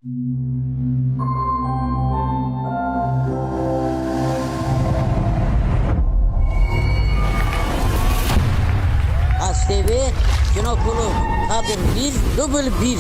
ASTV Kinokulu Kadın 1 Duble 1.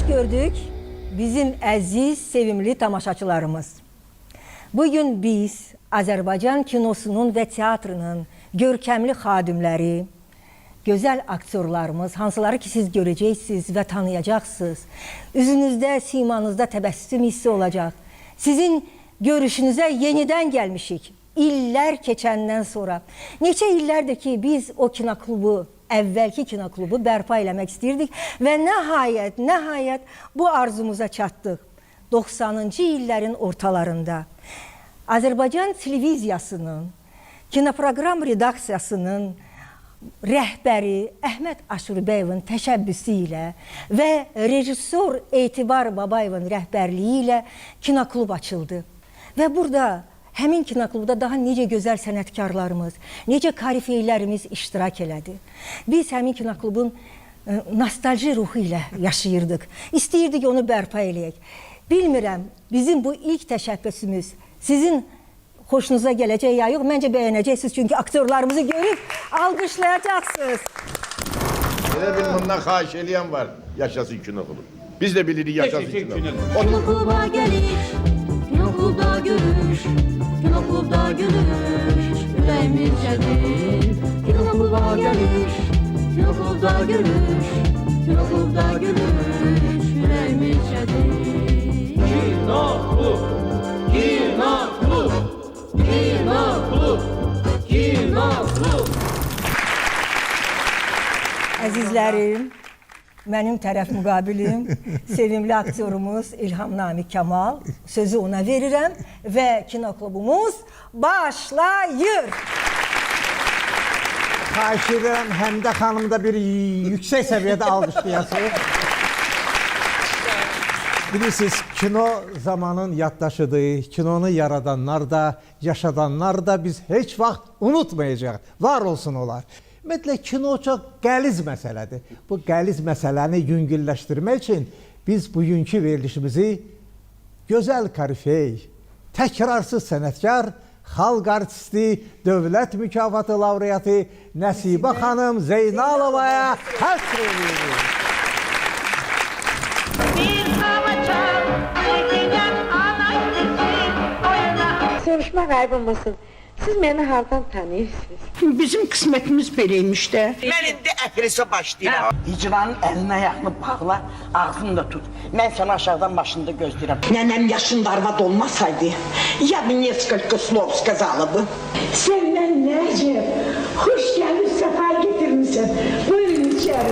Gördük bizim əziz, sevimli tamaşaçılarımız. Bugün biz Azərbaycan kinosunun və teatrının görkəmli xadimləri, gözəl aktyorlarımız, hansıları ki siz görəcəksiniz və tanıyacaqsınız. Üzünüzdə, simanızda təbəssüm hissi olacaq. Sizin görüşünüzə yenidən gəlmişik. İllər keçəndən sonra. Neçə illərdir ki biz o kinoklubu, əvvəlki kinoklubu bərpa eləmək istəyirdik və nəhayət bu arzumuza çatdıq. 90-cı illərin ortalarında Azərbaycan televiziyasının, kinoproqram redaksiyasının rəhbəri Əhməd Aşurbəyevin təşəbbüsü ilə və rejissor Etibar Babayevin rəhbərliyi ilə kinoklub açıldı. Və burada həmin kinoklubda daha necə gözəl sənətkarlarımız, necə korifeylərimiz iştirak elədi. Biz həmin kinoklubun nostalji ruhu ilə yaşayırdıq. İstəyirdik onu bərpa eləyək. Bilmirəm, bizim bu ilk təşəbbüsümüz sizin xoşunuza gələcək ya yox, məncə bəyənəcəksiniz. Çünki aktyorlarımızı görüb alqışlayacaqsınız. Elə bil bundan xahiş eləyən var, yaşasın kinoklub. Biz də bilirik yaşasın kinoklub. Kinokluba geliş, kinoklubda gülüş, kinoklubda gülüş, ürəyimizcədir. Kinokluba geliş, kinoklubda gülüş, kinoklubda gülüş, ürəyimizcədir. Kinoklub, kinoklub, kinoklub, kinoklub. Əzizlərim, mənim tərəf müqabilim, sevimli aktyorumuz İlham Namiq Kamal. Sözü ona verirəm və kinoklubumuz başlayır. Xahiş edirəm, Həmidə xanım da bir yüksək səviyyədə alqışlayasınız. Bilirsiniz, kino zamanın yaddaşıdır, kinonu yaradanlar da, yaşadanlar da biz heç vaxt unutmayacaq, var olsun olar. Ümumiyyətlə, kino çox qəliz məsələdir. Bu qəliz məsələni yüngülləşdirmək üçün biz bugünkü verilişimizi gözəl korifey, təkrarsız sənətkar, xalq artisti, dövlət mükafatı laureatı Nəsibə xanım Zeynalovaya həsr edirik. Sevişmək ayıp olmasın. Siz məni hardan tanıyırsınız? Bizim qismətimiz beləymiş də. Mən indi əprisə başlayıram. Hicranın əlini ayağını bağla, ağzını da tut. Mən səni aşağıdan başında gözləyirəm. Nənəm yaşında arvad olmasaydı, ya bir nесколько слов сказала бы. Səndən Nəcib, xoş gəlib, səfa getirmisən. Buyurun içəri.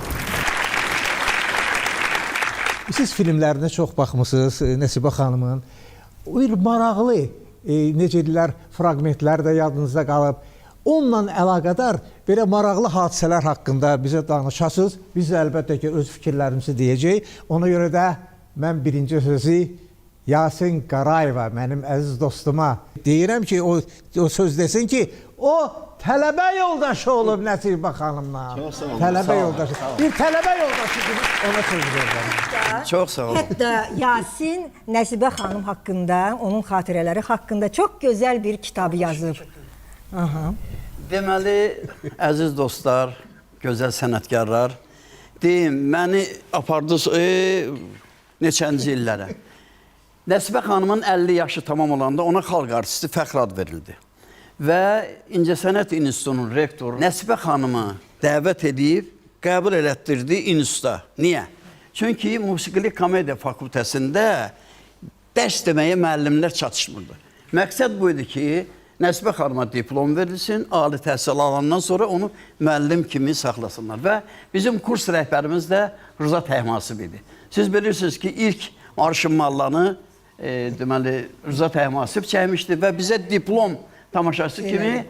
Siz filmlərinə çox baxmısınız Nəsibə xanımın. Bir maraqlı, necə deyirlər, fraqmentlər də yadınızda qalıb. Onunla əlaqədar belə maraqlı hadisələr haqqında bizə danışasınız. Biz də əlbəttə ki, öz fikirlərimizi deyəcəyik. Ona görə də mən birinci sözü Yasin Qarayeva, mənim əziz dostuma deyirəm ki, o söz desin ki, o tələbə yoldaşı olub Nəsibə xanımla. Tələbə yoldaşı. Bir tələbə yoldaşı gibi ona söz verirəm. Çox sağ olun. Hətta Yasin Nəsibə xanım haqqında, onun xatirələri haqqında çox gözəl bir kitab yazıb. Aha. Deməli, əziz dostlar, gözəl sənətkarlar, deyim, məni apardınız neçənci illərə. Nəsibə xanımın 50 yaşı tamam olanda ona xalq artisti fəxr ad verildi. Və İncəsənət İnstitutunun rektoru Nəsibə xanımı dəvət edib, qəbul elətdirdi instituta. Niyə? Çünki Musiqili Komediya Fakültəsində dərs deməyə müəllimlər çatışmırdı. Məqsəd bu idi ki, Nəsibə xanıma diplom verilsin, ali təhsil alandan sonra onu müəllim kimi saxlasınlar. Və bizim kurs rəhbərimiz də Rıza Təhmasib idi. Siz bilirsiniz ki, ilk Arşın Mallanı deməli, Rıza Təhmasib çəkmişdi və bizə diplom tamaşası kimi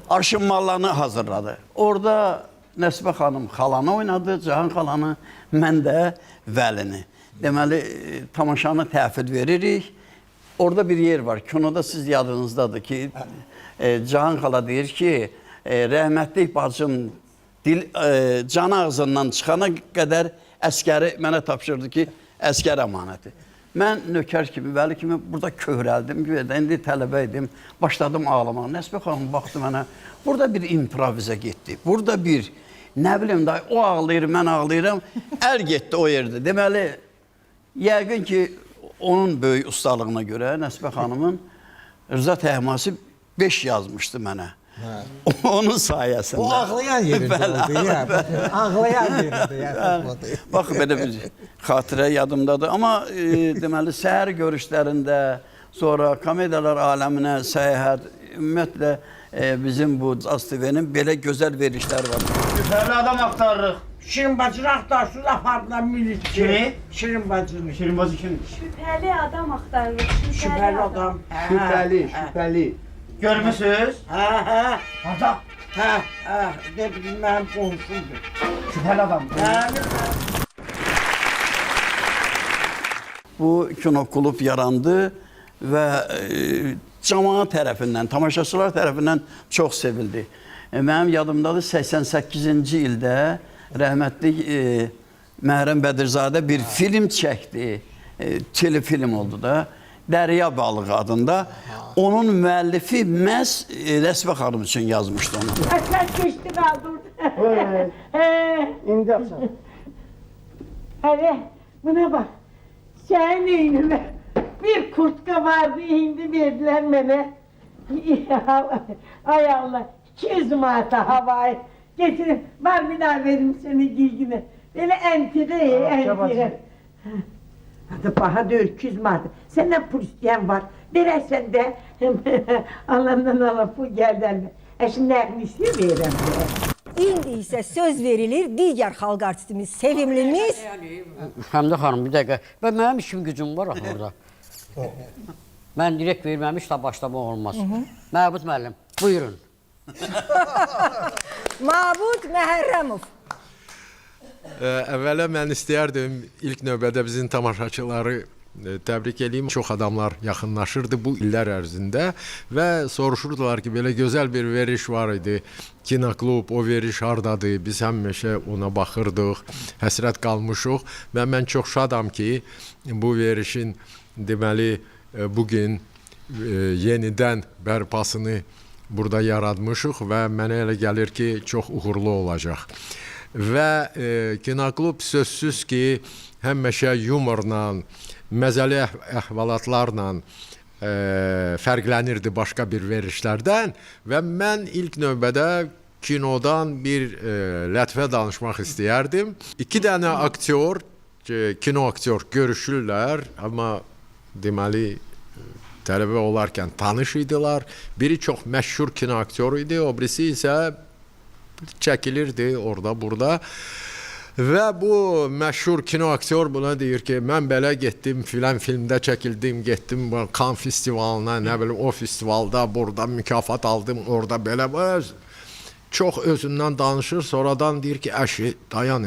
Arşın Mallanı hazırladı. Orada Nəsibə xanım xalanı oynadı, Cahan xalanı, mən də Vəlini. Deməli, tamaşanı təhvil veririk. Orada bir yer var, kinoda siz yadınızdadır ki, Cahan xala deyir ki, rəhmətlik bacım can ağzından çıxana qədər əskəri mənə tapşırdı ki, əskər əmanəti. Mən nökər kimi, Vəli kimi burada kövrəldim, indi tələbə idim, başladım ağlamağa. Nəsibə xanım baxdı mənə, burada bir improvizə getdi, burada bir, nə bilim, o ağlayır, mən ağlayıram, əl getdi o yerdə. Deməli, yəqin ki, onun böyük ustalığına görə Nəsibə xanımın Rıza Təhmasib 5 yazmışdı mənə. Onun sayəsində. O ağlayan yerində oldu. Ağlayan yerində. Bax, belə bir xatirə yadımdadır. Amma deməli, səhər görüşlərində, sonra komediyalar aləminə səyahət, ümumiyyətlə bizim bu Castivenin belə gözəl verişləri var. Şübhəli adam axtarırıq. Şirin bacını axtarsınız, apardılar milit. Kimi? Şirin bacını. Şirin bacı kim? Şübhəli adam axtarırıq. Şübhəli adam. Şübhəli. Görmüsünüz? Hə. Harda? Hə. Ne bileyim, mənim qonşumdur. Şübhəli adam. Bu kinoklub yarandı və cəmaət tərəfindən, tamaşaçılar tərəfindən çox sevildi. Mənim yadımdadır, 88-ci ildə rəhmətlik Məhrəm Bədirzadə bir film çəkdi, telefilm oldu da, Dərya Balığı adında. Onun müəllifi məhz Nəsibə xanım üçün yazmışdı onu. Sən keçdi qaldı. İndi yapsan. Hələ, buna bax. Sənin eynimə bir kurtka vardı, indi verdiler mənə. Ay Allah, 200 manata havayı. Getirin, var bir daha verim seni giygine. Böyle entire. Hadi paha da 200 manata. Senden pul isteyen var. Verersen de Allah'ından alıp bu gelden. Şimdi ne istiyor verem. İndi isə söz verilir digər xalq artistimiz, sevimlimiz. Həmdə xanım, bir dəqiqə. Və mənim işim gücüm var orada. Mən direkt verməmiş də başlamaq olmaz. Məbud müəllim, buyurun. Mabud Məhərrəmov. Əvvələ mən istəyərdim ilk növbədə bizim tamaşaçıları təbrik edeyim. Çox adamlar yaxınlaşırdı bu illər ərzində və soruşurdular ki, belə gözəl bir veriş var idi. Kinoklub, o veriş hardadır? Biz həmişə ona baxırdıq, həsrət qalmışıq və mən çox şadam ki, bu verişin deməli bugün yenidən bərpasını burada yaratmışıq və mənə elə gəlir ki, çox uğurlu olacaq. Və kinoklub sözsüz ki, həmişə yumorla, məzəli əhvalatlarla fərqlənirdi başqa bir verilişlərdən və mən ilk növbədə kinodan bir lətifə danışmaq istəyərdim. 2 dənə aktyor, kino aktyor görüşürlər, amma deməli tələbə olarkən tanış idilər. Biri çox məşhur kino aktyoru idi, o birisi isə çəkilirdi orada, burada. Və bu məşhur kino aktyor buna deyir ki, mən belə getdim, filan filmdə çəkildim, getdim Cannes festivalına, nə bilim o festivalda, burada mükafat aldım, orada belə çox özündən danışır, sonradan deyir ki, əşi, dayan,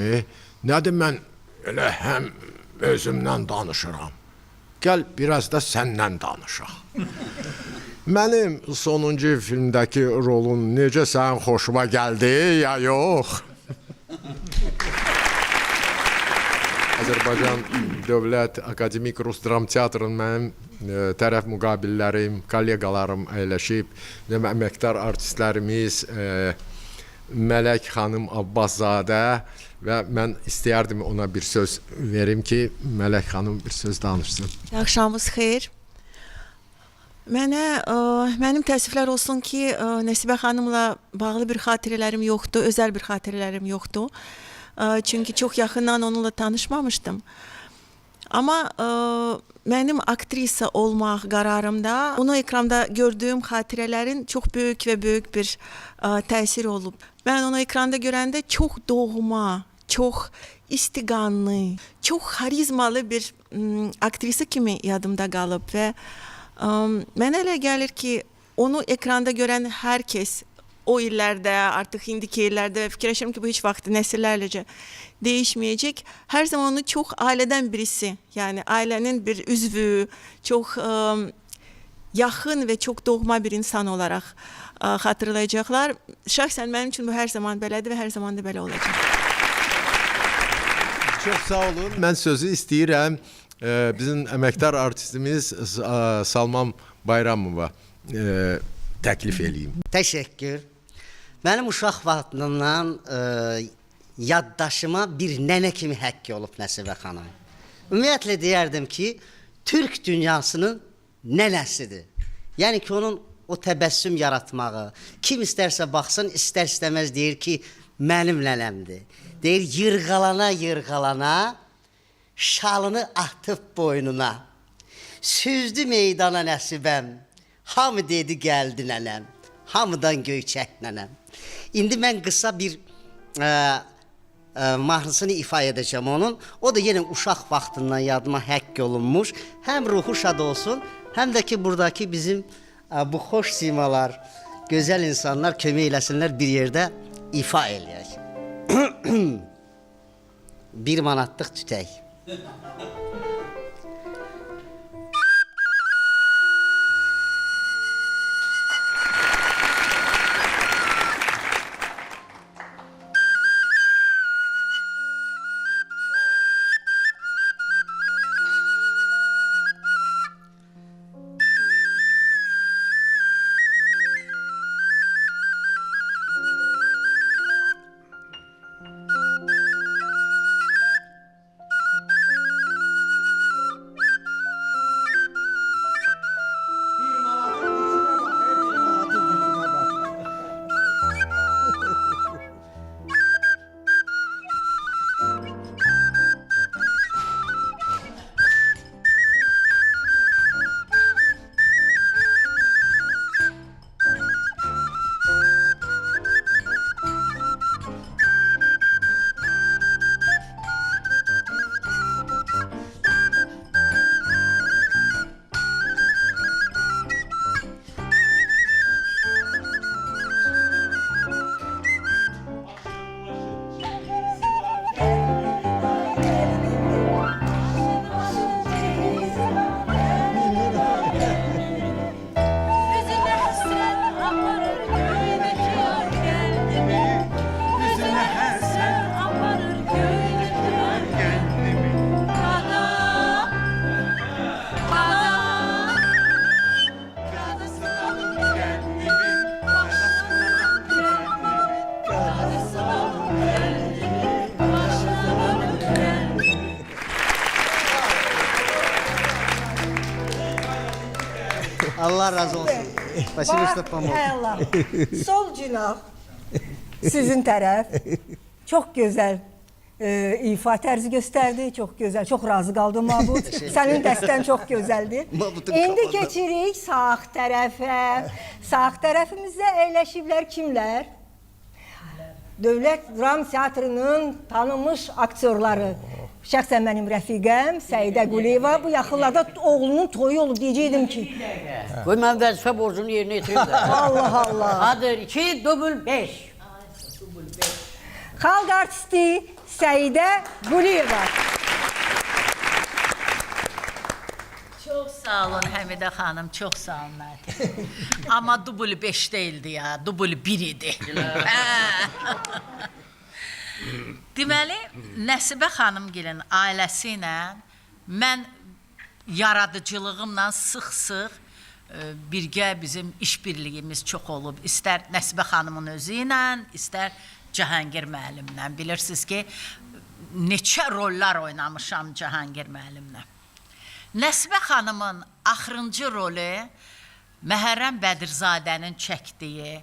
nədir mən elə həm özümdən danışıram. Gəl biraz da səndən danışaq. Mənim sonuncu filmdəki rolun necə sənin xoşuma gəldi, ya yox? Azərbaycan Dövlət Akademik Rus Dram Teatrının mənim tərəf müqabillərim, kollegalarım əyləşib, əməkdar artistlərimiz, Mələk xanım Abbaszadə və mən istəyərdim ona bir söz verim ki, Mələk xanım bir söz danışsın. Axşamınız xeyir. Mənim təəssüflər olsun ki, Nəsibə xanımla bağlı bir xatirələrim yoxdur, özəl bir xatirələrim yoxdur. Çünki çox yaxından onunla tanışmamışdım. Amma mənim aktrisa olmaq qərarımda onu ekranda gördüyüm xatirələrin çox böyük və böyük bir təsiri olub. Mən onu ekranda görəndə çox doğma, çox istiqanlı, çox xarizmalı bir aktrisa kimi yadımda qalıb və mənə elə gəlir ki, onu ekranda görən hər kəs o illərdə, artıq indiki illərdə fikirləşirəm ki, bu heç vaxt nəsillərcə değişməyəcək. Hər zaman onu çox ailədən birisi, yəni ailənin bir üzvü, çox yaxın və çox doğma bir insan olaraq xatırlayacaqlar. Şəxsən mənim üçün bu hər zaman belədir və hər zaman da belə olacaq. Çox sağ olun. Mən sözü istəyirəm bizim əməkdar artistimiz Salman Bayramova təklif eləyim. Təşəkkür. Mənim uşaq vaxtından yaddaşıma bir nənə kimi həkk olub Nəsibə xanım. Ümumiyyətlə deyərdim ki, Türk dünyasının nənəsidir. Yəni ki, onun o təbəssüm yaratmağı, kim istərsə baxsın, istər-istəməz deyir ki, mənim nənəmdir. Deyir, yırğalana, şalını atıb boynuna. Süzdü meydana Nəsibəm, hamı dedi gəldi nənəm, hamıdan göyçək nənəm. İndi mən qısa bir mahnısını ifa edəcəm onun. O da yenə uşaq vaxtından yadıma həkk olunmuş. Həm ruhu şad olsun, həm də ki, buradakı bizim bu xoş simalar, gözəl insanlar kömək eləsinlər bir yerdə ifa eləyək. 1 manatlıq tütək. Allah razı olsun. Спасибо, что помог. Allah. Sol cinah sizin tərəf çox gözəl ifa tərzi göstərdi, çox gözəl, çox razı qaldım Mahmud. Sənin dəstən çox gözəldir. İndi keçirik sağ tərəfə. Sağ tərəfimizdə əyləşiblər kimlər? Dövlət Dram Teatrının tanınmış aktyorları. Şəxsən mənim rəfiqəm Səidə Quliyeva. Bu yaxınlarda oğlunun toyu olub, deyəcəkdim ki. Qoy mən vəzifə borcunu yerinə yetirim də. Allah Allah. Adır 2, dubl 5. Xalq artisti Səidə Quliyeva. Çox sağ olun Həmidə xanım, çox sağ olun Mətin. Amma dubl 5 değildi ya, dubl 1 idi. Deməli, Nəsibə xanımgilin ailəsi ilə mən yaradıcılığımla sıx-sıx birgə bizim işbirliyimiz çox olub. İstər Nəsibə xanımın özü ilə, istər Cahangir müəllimlə. Bilirsiniz ki, neçə rollar oynamışam Cahangir müəllimlə. Nəsibə xanımın axırıncı rolu Məhərrəm Bədirzadənin çəkdiyi,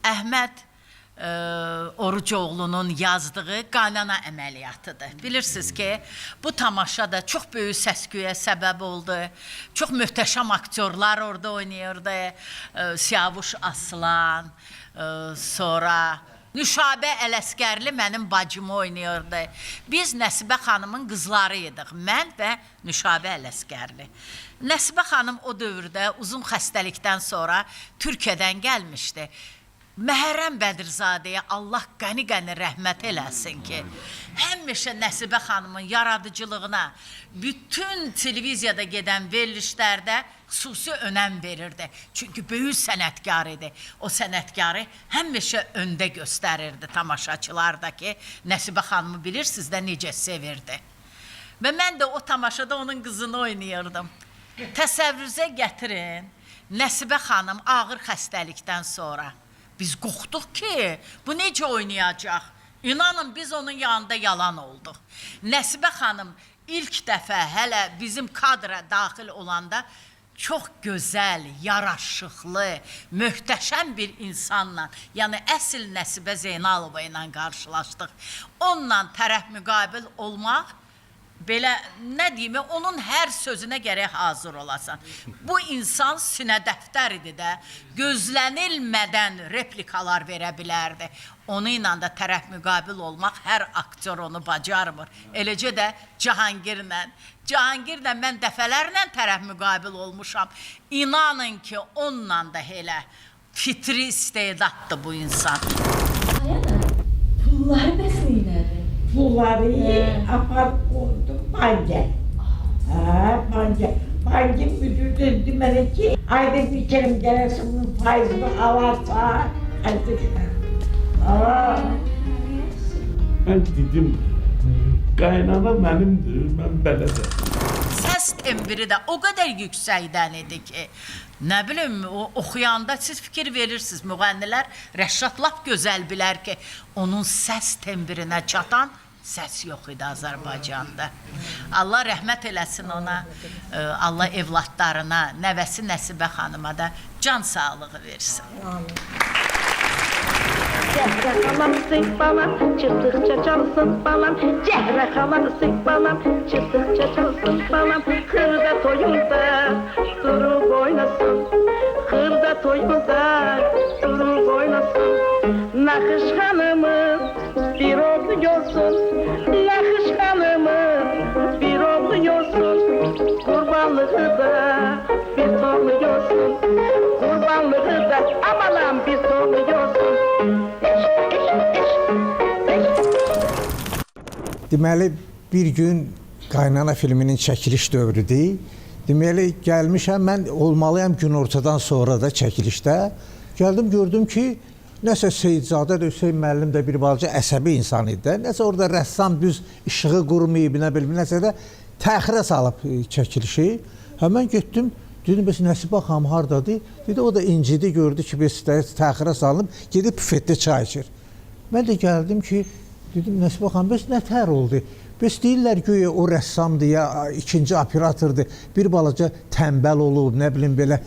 Əhməd Orucoğlu'nun yazdığı qaynana əməliyyatıdır. Bilirsiniz ki, bu tamaşa da çox böyük səs-küyə səbəb oldu. Çox möhtəşəm aktyorlar orada oynayırdı. Siyavuş Aslan, sonra Nüşabə Ələsgərli mənim bacımı oynayırdı. Biz Nəsibə xanımın qızlarıydıq, mən və Nüşabə Ələsgərli. Nəsibə xanım o dövrdə uzun xəstəlikdən sonra Türkiyədən gəlmişdi. Məhərrəm Bədirzadəyə Allah qəni-qəni rəhmət eləsin ki, həmişə Nəsibə xanımın yaradıcılığına, bütün televiziyada gedən verilişlərdə xüsusi önəm verirdi. Çünki böyük sənətkar idi. O sənətkarı həmişə öndə göstərirdi tamaşaçılardakı. Nəsibə xanımı bilirsiniz də necə sevirdi. Və mən də o tamaşada onun qızını oynayırdım. Təsəvvürünüzə gətirin, Nəsibə xanım ağır xəstəlikdən sonra biz qorxduq ki, bu necə oynayacaq? İnanın, biz onun yanında yalan olduq. Nəsibə xanım ilk dəfə hələ bizim kadra daxil olanda çox gözəl, yaraşıqlı, möhtəşəm bir insanla, yəni əsl Nəsibə Zeynalova ilə qarşılaşdıq. Onunla tərəf müqabil olmaq, belə, nə deyim, onun hər sözünə gərək hazır olasan. Bu insan sinə dəftər idi də, gözlənilmədən replikalar verə bilərdi. Onunla da tərəf müqabil olmaq, hər aktyor onu bacarmır. Eləcə də Cahangirlə mən dəfələrlə tərəf müqabil olmuşam. İnanın ki, onunla da elə fitri istedaddır bu insan. Pulları nəsəynədir? Pulları apar qoydum banka. Banka müdür dedi mənə ki, ayda bir kere gəlirsin bunun faizini alarsa, Ben dedim, qaynana mənimdir, mən belədir. Səs tembiri də o qədər yüksəkdən idi ki, nə bilim, oxuyanda siz fikir verirsiniz, müğənnilər Rəşad lap gözəl bilər ki, onun səs tembirinə çatan səs yox idi Azərbaycanda. Allah rəhmət eləsin ona, Allah evlatlarına, nəvəsi Nəsibə xanıma da can sağlığı versin. Cəhrə xalam sık balam, çıxdıqca çalsın balam. Cəhrə xalam sık balam, çıxdıqca çalsın balam. Xırda toyunda durub oynasın, xırda toyunda durub oynasın. Naxış xanımız bir oldu yolsun, Naxış xanımız bir oldu yolsun. Qurbanlığı da bir torlu yolsun, qurbanlığı da amalan bir torlu yolsun. Deməli, bir gün Qaynana filminin çəkiliş dövrüdür. Deməli, gəlmişəm, mən olmalıyam günortadan sonra da çəkilişdə. Gəldim, gördüm ki, nəsə Seyidzadə də, Hüseyin müəllim də bir balaca əsəbi insan idi. Nəsə orada rəssam düz işığı qurmayıb, nə bilim, nəsə də təxirə salıb çəkilişi. Həmən getdim, dedim, bəs Nəsibə xanım hardadır? Dedi, o da incidi, gördü ki, biz təxirə salınıb, gedib büfetdə çay içir. Mən də gəldim ki, dedim, Nəsibə xanım, bəs nə tər oldu? Bəs deyirlər ki, o rəssamdır ya, ikinci operatordur, bir balaca tənbəl olub, nə bilim belə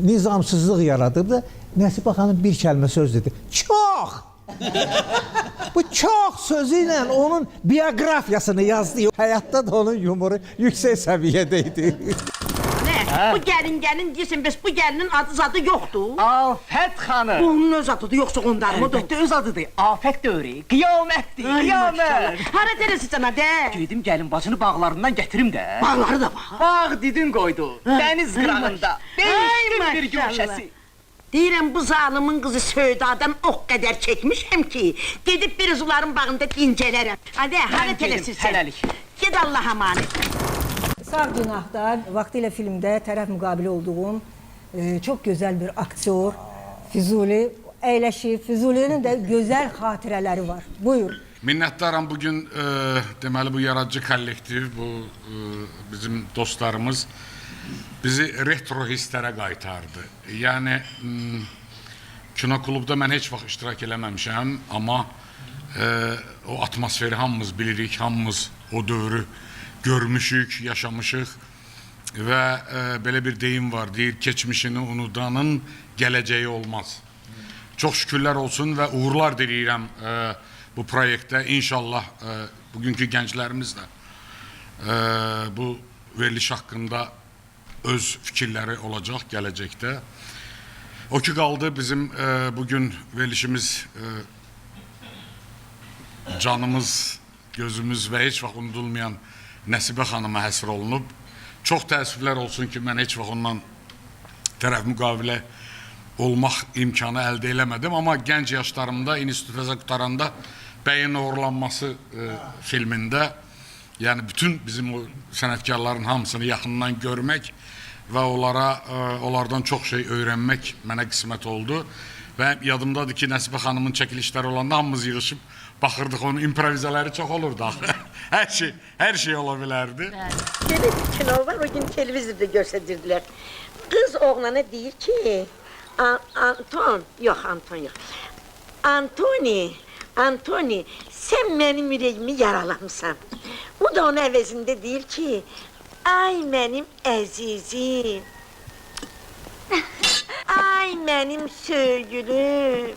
nizamsızlıq yaradıb da Nəsibə xanım bir kəlmə söz dedi. Çox! Bu çox sözü ilə onun bioqrafiyasını yazdı. Həyatda da onun yumoru yüksək səviyyədə idi. Bu gəlin deyirsən, bəs bu gəlinin adı zadı yoxdur? Afət xanım. Bunun öz adıdır, yoxsa ondan mıdır? Əlbəttə öz adıdır. Afət dövrü, qiyamətdir, qiyamət. Hara tələsi cana də? Gedim gəlin bacını bağlarından gətirim də. Bağları da var. Bağ didin qoydu, dəniz qırağında. Değişdim bir gülşəsi. Deyirəm, bu zalımın qızı Söydədən o qədər çəkmişəm ki, gedib bir uzuların bağında dincələrəm. Hadi, hara tələsi sən? Hələlik. Ged Allaha əmanət. Sağ günahda vaxtilə filmdə tərəf müqabili olduğum çox gözəl bir aktyor Füzuli əyləşib. Füzulinin də gözəl xatirələri var. Buyur. Minnətdaram bugün deməli bu yaradıcı kollektiv, bu bizim dostlarımız bizi retro hisslərə qaytardı. Yəni kino klubda mən heç vaxt iştirak eləməmişəm, amma o atmosferi hamımız bilirik, hamımız o dövrü görmüşük, yaşamışıq və belə bir deyim var, deyir, keçmişini unudanın gələcəyi olmaz. Çox şükürlər olsun və uğurlar diləyirəm bu proyektdə. İnşallah bugünkü gənclərimiz də bu veriliş haqqında öz fikirləri olacaq gələcəkdə. O ki qaldı bizim bugün verilişimiz canımız, gözümüz və heç vaxt unudulmayan Nəsibə xanıma həsr olunub. Çox təəssüflər olsun ki, mən heç vaxt ondan tərəf müqavilə olmaq imkanı əldə eləmədim. Amma gənc yaşlarımda, institut vəzə qutaranda Bəyin Oğurlanması filmində, yəni bütün bizim o sənətkarların hamısını yaxından görmək və onlardan çox şey öyrənmək mənə qismət oldu. Və yadımdadır ki, Nəsibə xanımın çəkilişləri olanda hamımız yığışıb baxırdıq, onun improvizələri çox olurdu. Hər şey ola bilərdi. Belə bir kino var, o gün televizorda göstərirdilər. Qız oğlana deyir ki, Antoni, sən mənim ürəyimi yaralamısan. O da onun əvəzində deyir ki, ay mənim əzizim, ay mənim söygülüm.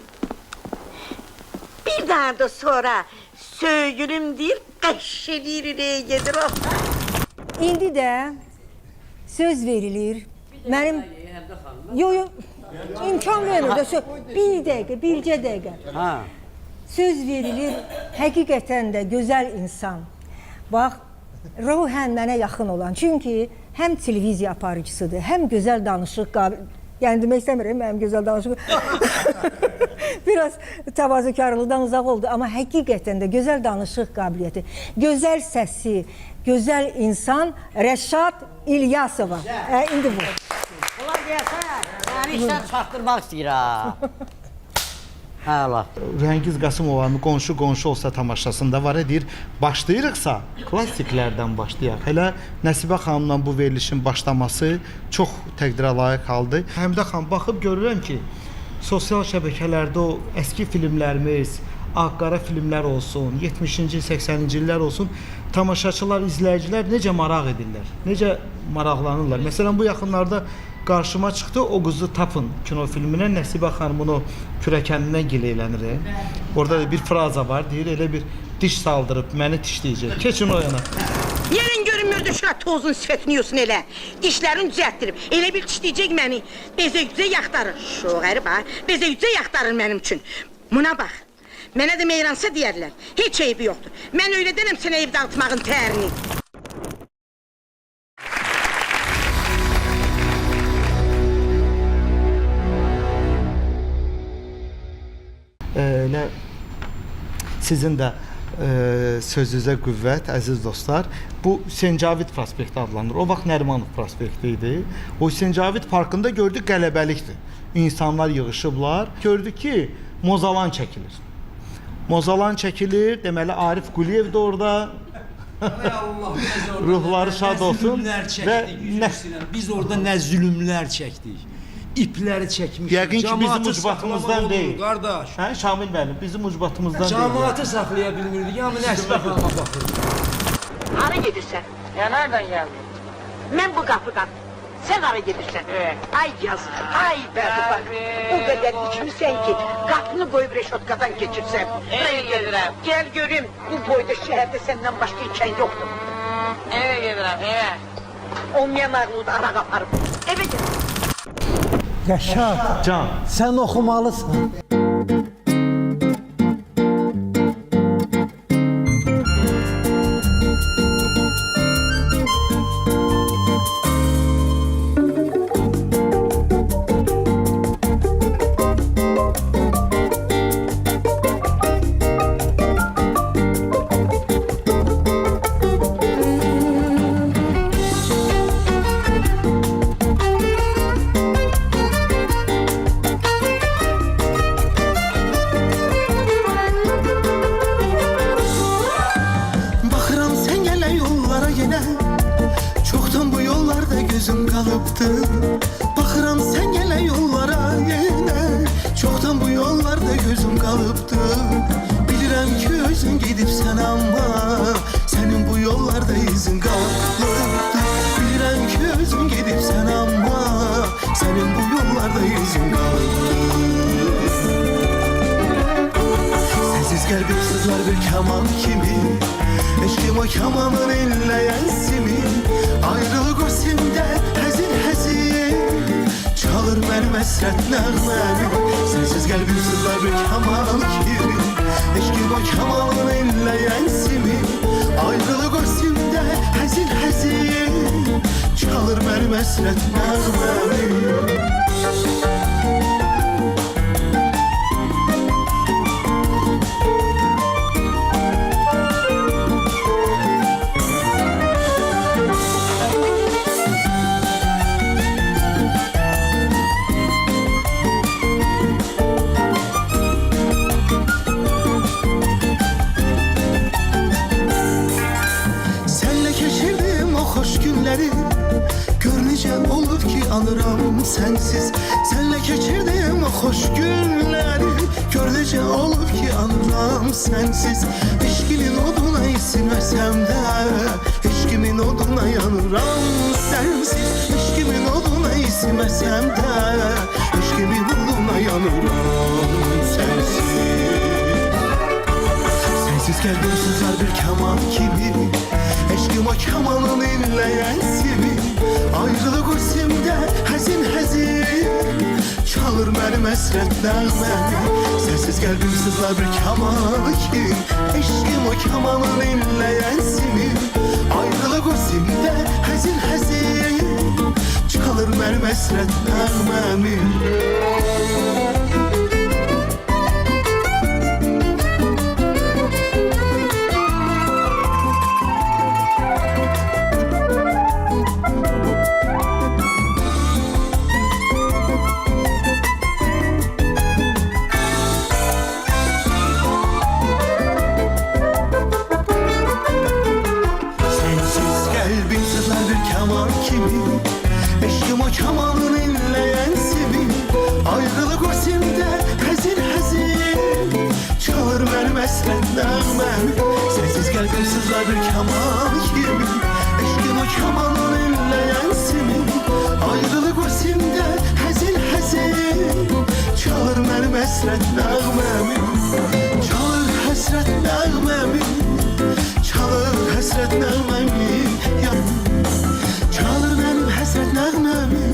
Bir daha da sonra söygülüm deyir, qəşşeliyir ürəyə gedir o. İndi də söz verilir. Mənim... Yo, imkan verir də. Bircə dəqiqə. Söz verilir, həqiqətən də gözəl insan. Bax, ruhən mənə yaxın olan. Çünki həm televiziya aparıcısıdır, həm gözəl danışıq qabiliyyəti. Yəni demək istəmirəm, mənim gözəl danışıq. Biraz təvazökarlıqdan uzaq oldu, amma həqiqətən də gözəl danışıq qabiliyyəti, gözəl səsi, gözəl insan Rəşad İlyasova. İndi bu. Ulan deyəsən, yəni işlər çatdırmaq istəyirəm. Hə, Allah. Rəngiz Qasımovanın Qonşu olsa tamaşasında var, deyir, başlayırıqsa klassiklərdən başlayaq. Hələ Nəsibə xanımla bu verilişin başlaması çox təqdirə layiq haldı. Həmidə xanım, baxıb görürəm ki, sosial şəbəkələrdə o əski filmlərimiz, ağ-qara filmlər olsun, 70-ci, 80-ci illər olsun, tamaşaçılar, izləyicilər necə maraq edirlər, necə maraqlanırlar. Məsələn, bu yaxınlarda qarşıma çıxdı O Qızı Tapın kino filminə Nəsibə xanımın o kürəkənindən gileylənir. Orada da bir fraza var, deyir, elə bir diş saldırıb məni dişləyəcək. Keçin o yana. Yerin görünmürdü şuna tozun sifətini yosun elə. Dişlərini düzəltdirib, elə bir dişləyəcək məni. Bezə-güzə yaxtarır. Şoğəri bax, bezə-güzə yaxtarır mənim üçün. Buna bax, mənə də meyransa deyərlər. Heç eybi yoxdur. Mən öyrədənəm sənə ev dağıtmağın tərini. Elə sizin də sözünüzə qüvvət, əziz dostlar. Bu Hüseyn Cavid prospekti adlanır. O vaxt Nərimanov prospekti idi. O Hüseyn Cavid parkında gördük qələbəlikdir. İnsanlar yığışıblar. Gördük ki, mozalan çəkilir. Mozalan çəkilir, deməli Arif Quliyev də orada. Ruhları şad olsun. Biz orada nə zülümlər çəkdik. İpləri çəkmişik. Yəqin ki, bizim ucbatımızdan deyil. Qardaş. Hə, Şamil müəllim, bizim ucbatımızdan deyil. Cəmaatı saxlaya bilmirdik, amma Nəsibə xanıma baxırdı. Hara gedirsən? Ya nereden geldin? Mən bu qapıdan. Sən hara gedirsən? Ay yazıq, ay bədbaq. O qədər içmisən ki, qapını qoyub reşotkadan keçirsən. Eve gedirəm. Gəl görüm, bu boyda şəhərdə səndən başqa içən yoxdur. Eve gedirəm, eve. Olmayan ağlıda araq aparıb. Eve gel. Yaşar, Can. sən oxumalısan. Baxıram sən gələ yollara yenə, çoxdan bu yollarda gözüm qalıbdı. Baxıram sən gələ yollara yenə, çoxdan bu yollarda gözüm qalıbdı. Bilirəm ki özün gedibsən amma, sənin bu yollarda izin qalıbdı. Bilirəm ki özün gedibsən amma, sənin bu yollarda izin qalıbdı. Sensiz kalbim sızlar bir keman kimi, eşkim o kemanın inleyen simi. Ayrılık o simde hezin hezin, çalır benim esret nəğmemi. Sensiz kalbim sızlar bir keman kimi, eşkim o kemanın inleyen simi. Ayrılık o simde hezin hezin, çalır benim esret nəğmemi. Görüneceğim olur ki anıram sensiz. Senle geçirdim o hoş günleri, görüneceğim olur ki anıram sensiz. Eşkinin oduna isimesem de, eşkimin oduna yanıram sensiz. Eşkimin oduna isimesem de, eşkimin oduna yanıram sensiz. Sensiz kalbim sızar bir keman gibi, eşkim o kemanın inleyen simi. Ayrılık o simde hezin hezin, çalır benim esret nəğmemi. Sensiz kalbim sızlar bir keman gibi, eşkim o kemanın inleyen simi. Ayrılık o simde hezin hezin, çalır benim esret nəğmemi. Eşkim o kemanın inleyen simi. Ayrılık o simde hezin hezin, çalır benim esret nəğmemi. Sensiz kalbim sızlar bir keman gibi, eşkim o kemanın inleyen simi. Ayrılık o simde hezin hezin, çalır benim esret nəğmemi. Çalır hasret nəğmemi, çalır hasret nəğmemi. Çalır benim hasret nəğmemi,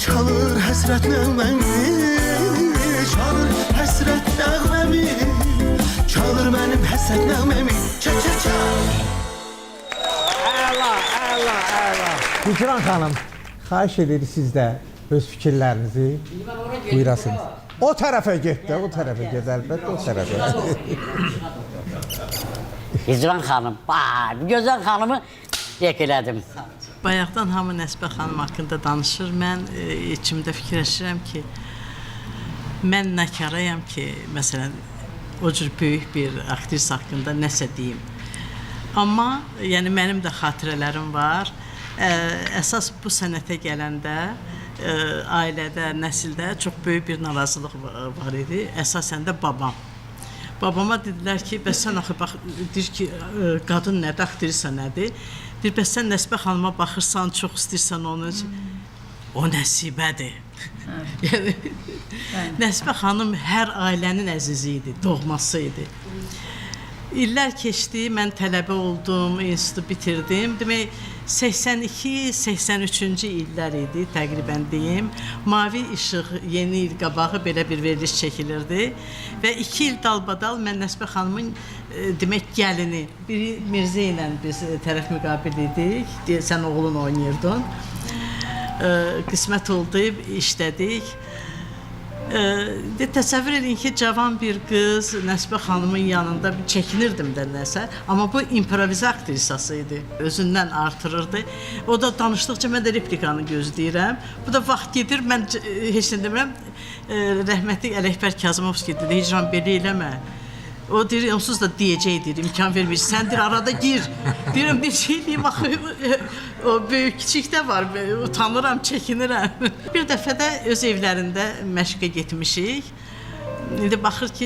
çalır hasret nəğmemi. Çalır hasret nəğmemi, çalır benim hasret nəğmemi. Çal çal çal. Əla, əla, əla. Hicran xanım, xahiş edirik siz də öz fikirlərinizi buyurasınız. O tərəfə getdi, o tərəfə get, əlbəttə o tərəfə. Hicran xanım, gözəl xanımı dek elədim. Bayaqdan hamı Nəsibə xanım haqqında danışır. Mən içimdə fikirləşirəm ki, mən nəkarayam ki, məsələn, o cür böyük bir aktrisa haqqında nəsə deyim. Amma yəni mənim də xatirələrim var. Əsas bu sənətə gələndə ailədə, nəsildə çox böyük bir narazılıq var idi. Əsasən də babam. babama dedilər ki, bəs sən axı bax, deyir ki, qadın nədir, aktrisa nədir? Deyir, bəs sən Nəsibə xanıma baxırsan, çox istəyirsən onu. O Nəsibədir. Yəni, Nəsibə xanım hər ailənin əzizi idi, doğması idi. İllər keçdi, mən tələbə oldum, institutu bitirdim. Demək, 82-83-cü illər idi, təqribən deyim. Mavi İşıq yeni il qabağı belə bir veriliş çəkilirdi. Və 2 il dalbadal mən Nəsibə xanımın demək gəlini, biri Mirzə ilə biz tərəf müqabil idik. Sən oğlun oynayırdın. Qismət oldu, işlədik. Təsəvvür edin ki, cavan bir qız Nəsibə xanımın yanında çəkinirdim də nəsə, amma bu improvizə aktrisası idi, özündən artırırdı. O da danışdıqca mən də replikanı gözləyirəm. Bu da vaxt gedir, mən heç nə demirəm, rəhmətli Ələkbər Kazımovski dedi, Hicran belə eləmə. O deyir, onsuz da deyəcək, deyir, imkan vermir, sən deyir, arada gir. Deyirəm, bir şey deyim, axı, o böyük kiçikdə var, utanıram, çəkinirəm. Bir dəfə də öz evlərində məşqə getmişik. İndi baxır ki,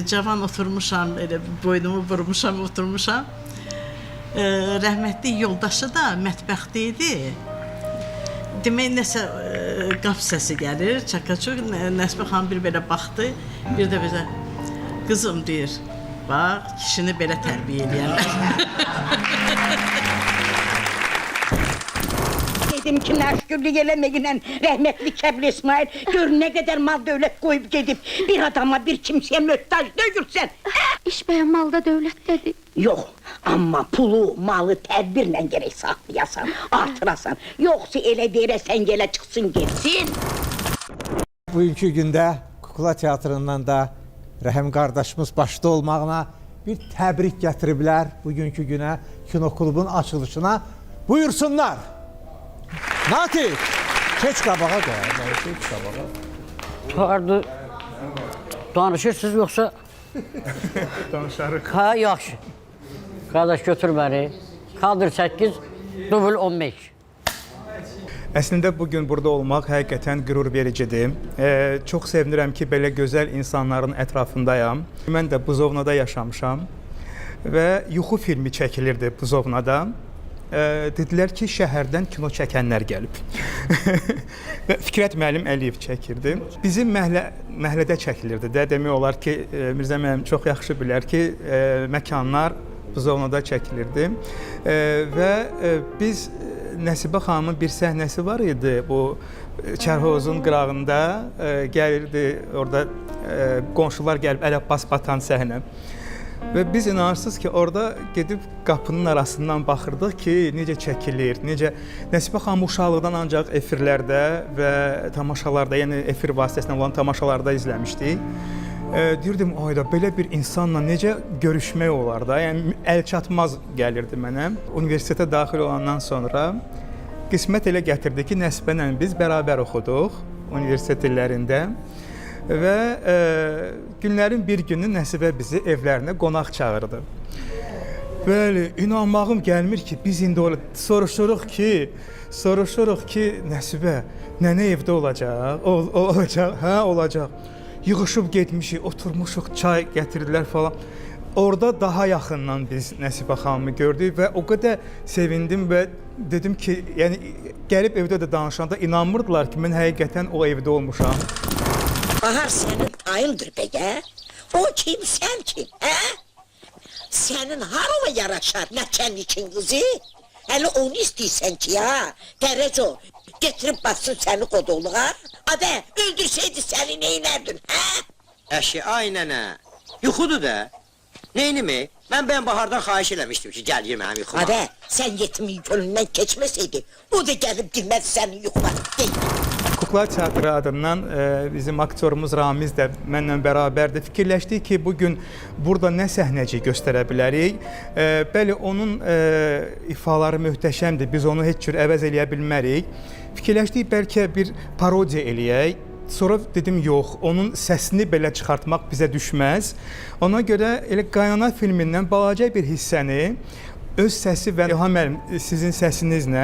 cavan oturmuşam, elə boynumu vurmuşam, oturmuşam. Rəhmətli yoldaşı da mətbəxdə idi. Demək, nəsə qap səsi gəlir, çaka-çuk, Nəsibə xanım bir belə baxdı, bir də bizə, qızım deyir, bax, kişini belə tərbiyə eləyərlər. Dedim ki, naşükürlük eləməklə rəhmətli Kəbli İsmail gör nə qədər mal dövlət qoyub gedib. Bir adama, bir kimsəyə möhtac döyürsən. İş bəyən malda dövlətdədir. Yox, amma pulu, malı tədbirlə gərək saxlayasan, artırasan. Yoxsa elə deyirəsən, gələ çıxsın, getsin. Bugünkü gündə Kukla Teatrından da Rəhim qardaşımız başda olmağına bir təbrik gətiriblər bugünkü günə, kinoklubun açılışına. Buyursunlar. Natiq, keç qabağa da, keç qabağa. Harada danışırsınız yoxsa? Danışarıq. Ha, yaxşı. Qardaş götür məni. Kadr 8, dubl 15. Əslində bugün burada olmaq həqiqətən qürur vericidir. Çox sevinirəm ki, belə gözəl insanların ətrafındayam. Mən də Buzovnada yaşamışam və yuxu filmi çəkilirdi Buzovnada. Dedilər ki, şəhərdən kino çəkənlər gəlib. Və Fikrət müəllim Əliyev çəkirdi. Bizim məhəllədə çəkilirdi də. Demək olar ki, Mirzə müəllim çox yaxşı bilər ki, məkanlar Buzovnada çəkilirdi. Və biz Nəsibə xanımın bir səhnəsi var idi, bu Çərhovuzun qırağında gəlirdi, orada qonşular gəlib Əl Abbas batan səhnə. Və biz inanırsınız ki, orada gedib qapının arasından baxırdıq ki, necə çəkilir, necə Nəsibə xanım uşaqlıqdan ancaq efirlərdə və tamaşalarda, yəni efir vasitəsilə olan tamaşalarda izləmişdik. Deyirdim, ayda belə bir insanla necə görüşmək olar da, yəni əlçatmaz gəlirdi mənə. Universitetə daxil olandan sonra qismət elə gətirdi ki, Nəsibə ilə biz bərabər oxuduq universitet illərində. Və günlərin bir günü Nəsibə bizi evlərinə qonaq çağırdı. Bəli, inanmağım gəlmir ki, biz indi soruşuruq ki, Nəsibə, nənə evdə olacaq? Olacaq, hə, olacaq. Yığışıb getmişik, oturmuşuq, çay gətirdilər falan. Orada daha yaxından biz Nəsibə xanımı gördük və o qədər sevindim və dedim ki, yəni gəlib evdə də danışanda inanmırdılar ki, mən həqiqətən o evdə olmuşam. Bahar sənin tayındır bəgə. O kim, sən kim, hə? Sənin harama yaraşar nəçənlikin qızı? Hələ onu istəyirsən ki, ya, qərəc o, getirib bassın səni qodoluğa. Adə, öldürsəydi səni neynərdin, hə? Əşi, ay nənə, yuxudur da. Neynimi? Mən Bahardan xahiş eləmişdim ki, gəl yemə həm yuxuma. Adə, sən yetimin gölündən keçməsəydi, o da gəlib dinməz sənin yuxuma. Kukla Teatrı adından bizim aktyorumuz Ramiz də mənlə bərabərdir. Fikirləşdik ki, bugün burada nə səhnəcik göstərə bilərik. Bəli, onun ifaları möhtəşəmdir, biz onu heç cür əvəz eləyə bilmərik. Fikirləşdik, bəlkə bir parodiya eləyək. Sonra dedim, yox, onun səsini belə çıxartmaq bizə düşməz. Ona görə elə Qaynana filmindən balaca bir hissəni öz səsi və İlham müəllim sizin səsinizlə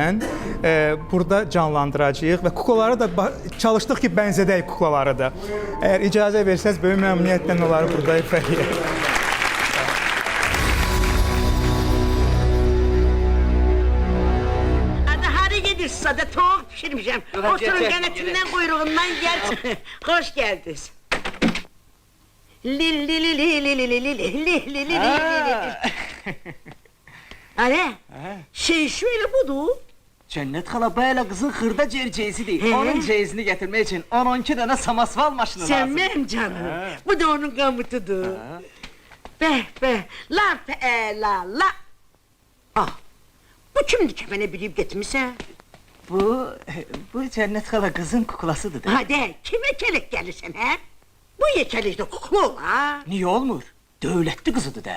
burada canlandıracağıq və kuklaları da çalışdıq ki, bənzədək kuklaları da. Əgər icazə versəz, böyük məmnuniyyətlə onları burada ifa edək. vereceğim. Oturun kanetinden kuyruğundan gel. Hoş geldiniz. Li li li li li li li li li li li li li. Hani? Şey şöyle budur. Cennet hala böyle kızın hırda cerceysi değil. Onun ceyizini getirmek için 12 tane samasval maşını lazım. Sen benim canım. Bu da onun kamutudur. Be be. La fe la la. Ah. Bu kimdi kefene bilip getirmişse? Bu Cennet hala kızın kuklasıdır. Hadi kime kelek gelirsen he? Bu yekelikte kukla ol ha. Niye olmur? Devletli kızıdır da.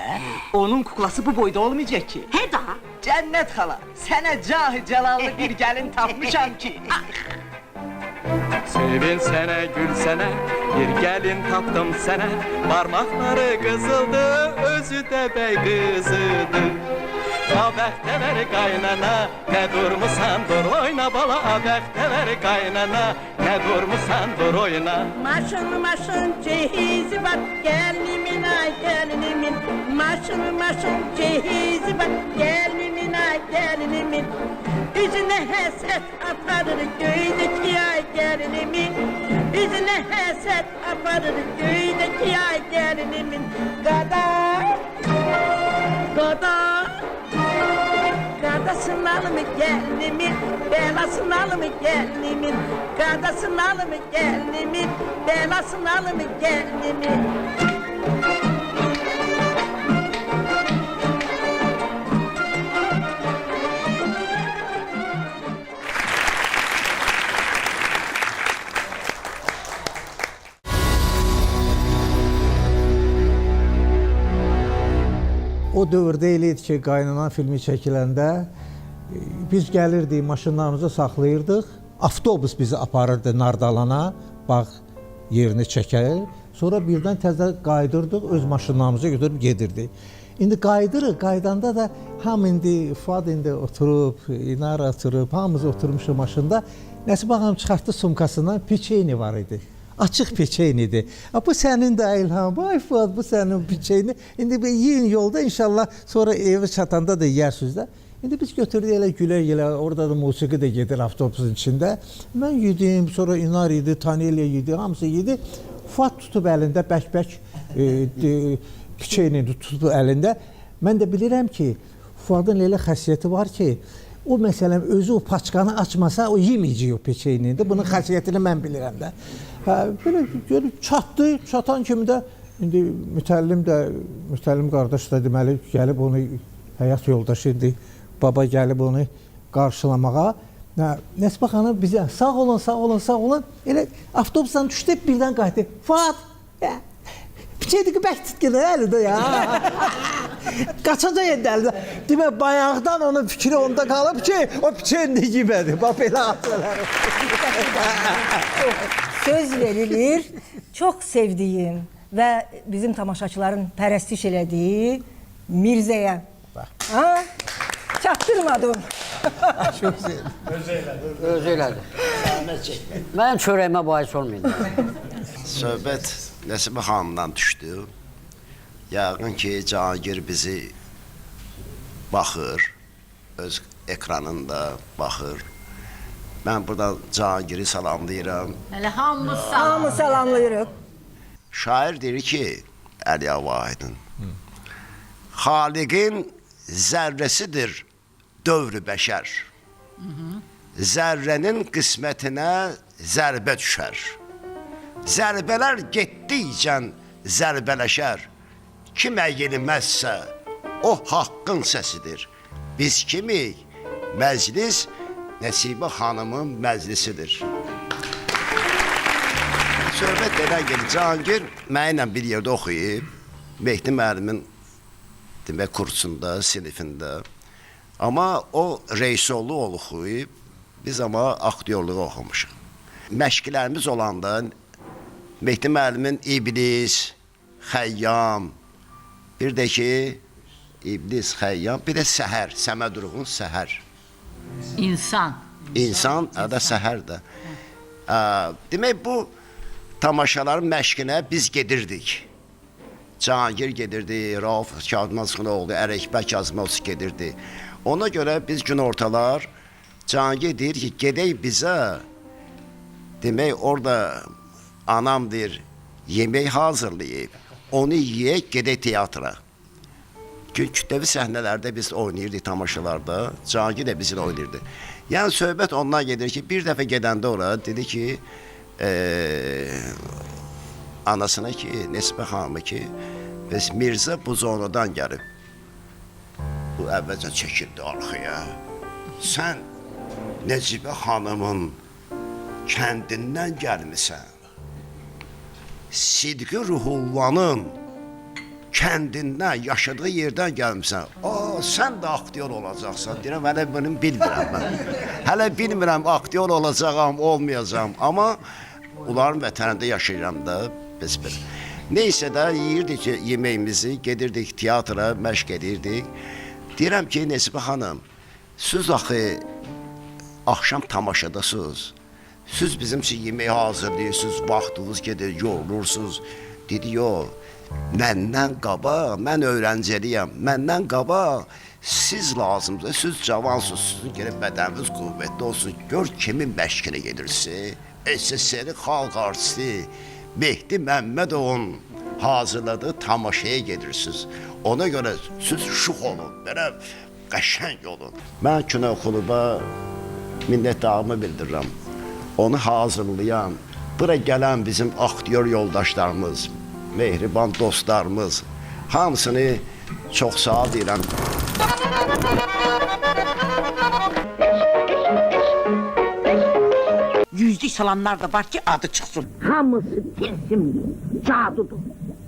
Onun kuklası bu boyda olmayacak ki. He daha. Cennet hala, sana cahı celallı bir gelin tapmışam ki. Sevinsene, gülsene, bir gelin taptım sana. Parmakları kızıldı, özü de bey kızıdır. Abəkdə ver qaynana, nə durmusan dur oyna bala. Abəkdə ver qaynana, nə durmusan dur oyna. Maşın maşın cehizi var, gelinimin ay gelinimin. Maşın maşın cehizi var, gelinimin ay gelinimin. Üzüne heset aparır göydeki ay gelinimin. Üzüne heset aparır göydeki ay gelinimin. Kadar, kadar. Kadasın alımı gelinimin, belasın alımı gelinimin. Kadasın alımı gelinimin, belasın alımı gelinimin. O dövrdə elə idi ki, Qaynanan filmi çəkiləndə biz gəlirdik, maşınlarımızı saxlayırdıq. Avtobus bizi aparırdı Nardalana, bağ yerini çəkər. Sonra birdən təzə qayıdırdıq, öz maşınlarımızı götürüb gedirdik. İndi qayıdırıq, qaydanda da hamı indi, Fuad indi oturub, İnar oturub, hamımız oturmuşuq maşında. Nəsibə xanım çıxartdı sumkasından, peçeyni var idi. Açıq peçeynidir. Bu sənin də İlham, ay Fuad, bu sənin peçeyni. İndi yiyin yolda, inşallah sonra evə çatanda da yersiniz də. İndi biz götürdük elə gülə-gülə, orada da musiqi də gedir avtobusun içində. Mən yedim, sonra İnar yedi, Taneliya yedi, hamısı yedi. Fuad tutub əlində, bək-bək peçeyni tutub əlində. Mən də bilirəm ki, Fuadın elə xəsiyyəti var ki, o məsələn özü o paçkanı açmasa o yeməyəcək o peçeyni. Bunun xəsiyyətini mən bilirəm də. Belə görüb çatdı, çatan kimi də indi mütəllim qardaş da deməli gəlib onu həyat yoldaşı indi baba gəlib onu qarşılamağa. Nəsibə xanım bizə sağ olun, sağ olun, sağ olun. Elə avtobusdan düşdü, birdən qayıtdı. Fuad, peçeyni bək tutqun əlidə ya. Qaçacaq indi əlidə. Demək, bayaqdan onun fikri onda qalıb ki, o peçeyni yemədi. Bax, belə atırlar. Söz verilir, çox sevdiyim və bizim tamaşaçıların pərəstiş elədiyi Mirzəyə. Çatdırmadım. Öz elədi. Mənim çörəyimə bahis olmayın. Söhbət Nəsibə xanımdan düşdü. Yəqin ki, Cahangir bizi baxır, öz ekranında baxır. Mən burada Cahangiri salamlayıram. Hələ Hamı salamlayırıq. Şair deyir ki, Əliya Vahidin, Xaliqin zərrəsidir dövr-ü bəşər. Zərrənin qismətinə zərbə düşər. Zərbələr getdikcə zərbələşər. Kim əyyilməzsə, o haqqın səsidir. Biz kimik? Məclis Nəsibə xanımın məclisidir. Söhbət elə gedir. Cahangir mənimlə bir yerdə oxuyub, Mehdi müəllimin demək kursunda, sinifində. Amma o rejissorluq oxuyub, biz amma aktyorluq oxumuşuq. Məşqlərimiz olanda Mehdi müəllimin İblis, Xəyyam, bir də ki, İblis, Xəyyam, bir də Səhər, Səməd Ruğun Səhər. İnsan. İnsan, da Səhər də. Demək, bu tamaşaların məşqinə biz gedirdik. Cahangir gedirdi, Rauf Kazımoğlu, Ərəkbər Kazımoğlu gedirdi. Ona görə biz günortalar Cahangir deyir ki, gedək bizə, demək orada anam deyir, yemək hazırlayıb, onu yiyək, gedək teatra. Kütləvi səhnələrdə biz oynayırdık, tamaşalarda, Cahangir də bizlə oynayırdı. Yəni söhbət ondan gedir ki, bir dəfə gedəndə ora dedi ki, anasına ki, Nesbə xanımı ki, biz Mirzə Buzonadan gəlib. Bu əvvəlcə çəkildi arxaya. Sən Necibə xanımın kəndindən gəlmisən. Sidqi Ruhullanın kəndindən, yaşadığı yerdən gəlmisən. Sən də aktyor olacaqsan. Deyirəm, hələ bunu bilmirəm mən. Hələ bilmirəm, aktyor olacağam, olmayacağam. Amma onların vətənində yaşayıram da, biz bir. Neysə də yiyirdik yeməyimizi, gedirdik teatra, məşq edirdik. Deyirəm ki, Nesbə xanım, siz axı axşam tamaşadasınız. Siz bizim üçün yemək hazırlayırsınız, vaxtınız gedir, yorulursunuz. Dedi, yox, məndən qabaq, mən öyrəncəliyəm, məndən qabaq siz lazımdır, siz cavansınız, sizin gəlib bədəniniz qüvvətli olsun. Gör kimin məşqinə gedirsiniz? SSR xalq artisti Mehdi Məmmədovun hazırladığı tamaşaya gedirsiniz. Ona görə siz şux olun, belə qəşəng olun. Mən Kinoklub'a minnətdarlığımı bildirirəm. Onu hazırlayan, bura gələn bizim aktyor yoldaşlarımız, mehriban dostlarımız, hamısını çox sağ ol deyirəm. Yüzlük salanlar da var ki adı çıxsın. Hamısı tilsimli, cadudur.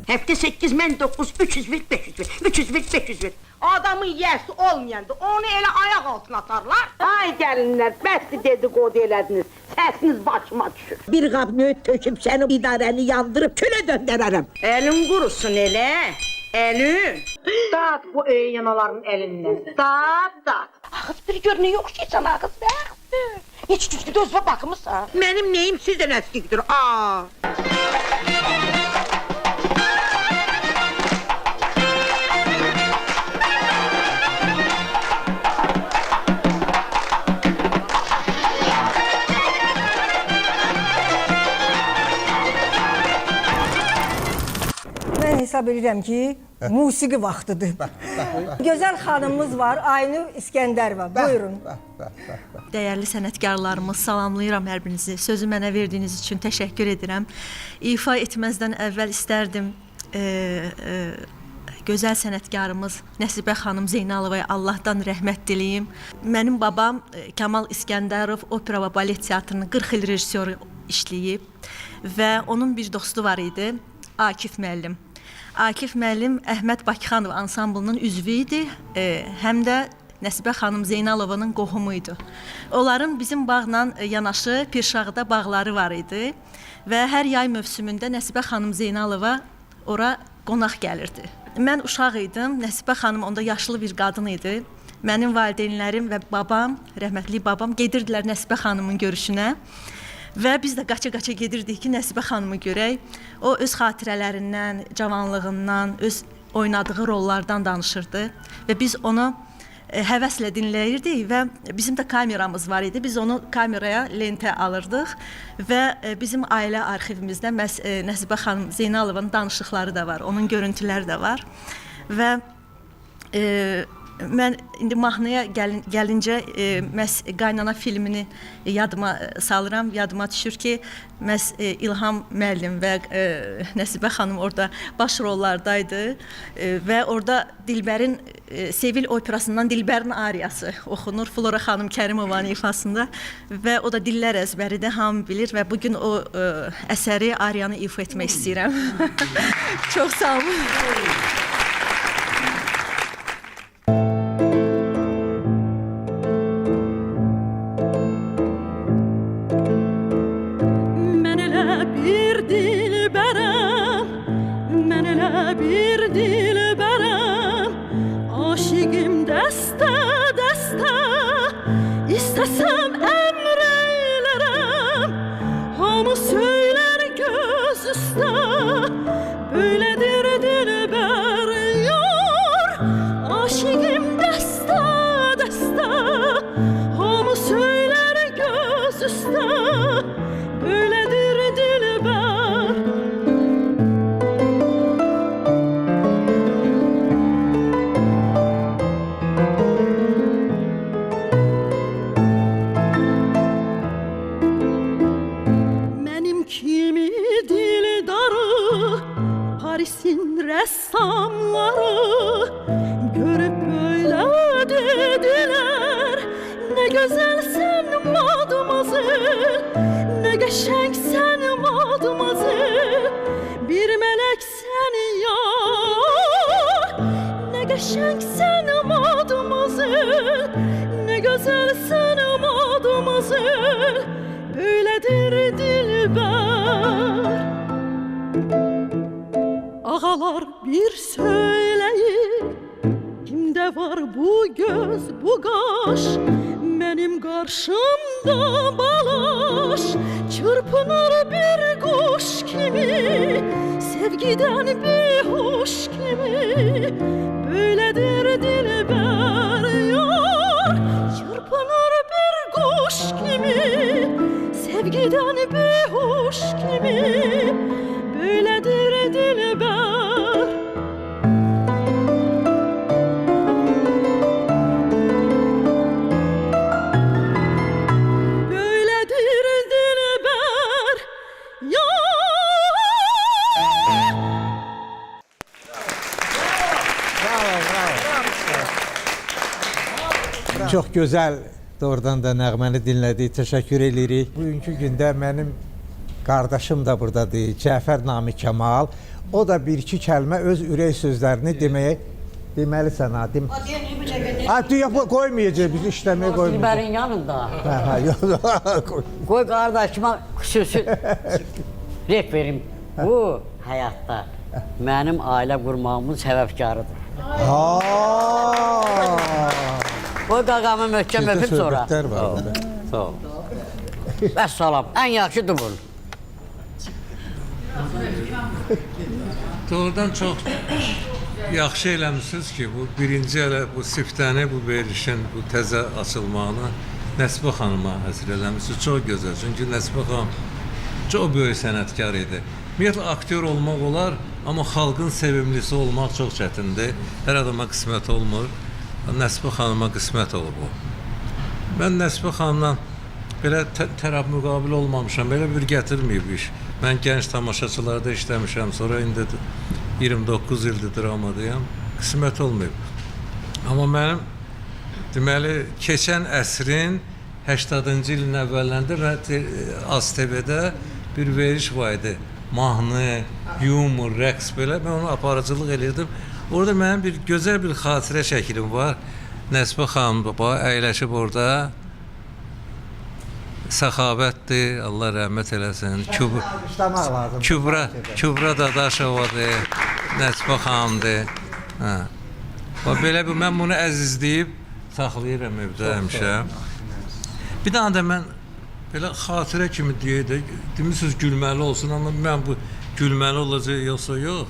Həftə 8, mən 9, 300 ver, 500 ver, 300 ver, 500 ver. Adamın yersi olmayanda onu elə ayaq altına atarlar. Ay gəlinlər, bəsdir dedikodu elədiniz, səsiniz başıma düşür. Bir qab nöt töküb səni idarəni yandırıb kölə döndərərəm. Əlin qurusun elə, əlin. Dağıt bu yanaların əlindən, dağıt. Ağız bir görünü yox ki, sən ağız bəxtdir. Heç düzdür, özünə baxımısan. Mənim neyim sizdən əskikdir, Mən hesab edirəm ki, musiqi vaxtıdır. Gözəl xanımımız var, Aynur İskəndərova. Buyurun. Dəyərli sənətkarlarımız, salamlayıram hər birinizi. Sözü mənə verdiyiniz üçün təşəkkür edirəm. İfa etməzdən əvvəl istərdim gözəl sənətkarımız Nəsibə xanım Zeynalovaya Allahdan rəhmət diləyim. Mənim babam Kamal İskəndərov opera və balet teatrının 40 il rejissoru işləyib və onun bir dostu var idi, Akif müəllim. Akif müəllim Əhməd Bakıxanov ansamblının üzvü idi, həm də Nəsibə xanım Zeynalovanın qohumu idi. Onların bizim bağla yanaşı Pirşağıda bağları var idi və hər yay mövsümündə Nəsibə xanım Zeynalova ora qonaq gəlirdi. Mən uşaq idim, Nəsibə xanım onda yaşlı bir qadın idi. Mənim valideynlərim və babam, rəhmətli babam gedirdilər Nəsibə xanımın görüşünə. Və biz də qaça-qaça gedirdik ki, Nəsibə xanımı görək. O öz xatirələrindən, cavanlığından, öz oynadığı rollardan danışırdı və biz onu həvəslə dinləyirdik və bizim də kameramız var idi. Biz onu kameraya lentə alırdıq və bizim ailə arxivimizdə məhz Nəsibə xanım Zeynalovanın danışıqları da var, onun görüntüləri də var və mən indi mahnıya gəlincə məhz Qaynana filmini yadıma salıram, yadıma düşür ki, məhz İlham müəllim və Nəsibə xanım orada baş rollardaydı və orada Dilbərin Sevil operasından Dilbərin ariyası oxunur Flora xanım Kərimovanın ifasında və o da dillər əzbəridir, hamı bilir və bugün o əsəri, ariyanı ifa etmək istəyirəm. Çox sağ olun. Aşığım dəsta, dəsta, hamı söylər Parisin rəssamları görüb böyle dediler. Ne güzelsen mademoiselle, ne qəşəngsən mademoiselle, bir meleksen ya. Ne qəşəngsən mademoiselle, ne güzelsen mademoiselle, böyledir dilber. Ağalar bir söyleyin, kimde var bu göz, bu qaş? Benim karşımda balaş, çırpınır bir kuş gibi, sevgiden bir hoş gibi. Böyledir dilber yar, çırpınır bir kuş gibi, sevgiden bir hoş gibi. Böyledir dilber. Böyledir dilber ya. Çox gözəl doğrudan da nəğməni dinlədik. Təşəkkür edirik. Bugünkü gündə mənim qardaşım da buradadır. Cəfər Namiq Kəmal. O da bir-iki kəlmə öz ürək sözlərini deməlisən ha. Qoymayacaq, biz işləməyə qoymayacaq. Dilbərin yanında. Qoy qardaşıma xüsusi rep verim. Bu həyatda mənim ailə qurmağımın səbəbkarıdır. Qoy qağamı möhkəm öpüb sonra. Sağ ol. Vəssalam. Ən yaxşıdır bu. Doğrudan çox yaxşı eləmişsiniz ki, bu birinci elə bu siftəni, bu verilişin, bu təzə açılmağını Nəsibə xanıma həsr eləmişsiniz. Çox gözəl. Çünki Nəsibə xanım çox böyük sənətkar idi. Ümumiyyətlə, aktyor olmaq olar, amma xalqın sevimlisi olmaq çox çətindir. Hər adama qismət olmur. Nəsibə xanıma qismət olub o. Mən Nəsibə xanımla belə tərəf müqabil olmamışam, belə bir gətirməyib iş. Mən gənc tamaşaçılarda işləmişəm, sonra indi 29 ildir dramadayam, qismət olmayıb. Amma mənim, deməli, keçən əsrin 80-cı ilin əvvəllərində AzTV-də bir veriş var idi. Mahnı, yumor, rəqs belə, mən onu aparıcılıq edirdim. Orada mənim bir gözəl bir xatirə şəklim var. Nəsibə xanım əyləşib orada. Səxavətdir, Allah rəhmət eləsin. Kübra Dadaşovadır, Nəsibə xanımdır. Belə mən bunu əzizləyib saxlayıram evdə həmişə. Bir dənə də mən belə xatirə kimi deyək, demirsiniz gülməli olsun, amma mən bu gülməli olacaq yoxsa yox.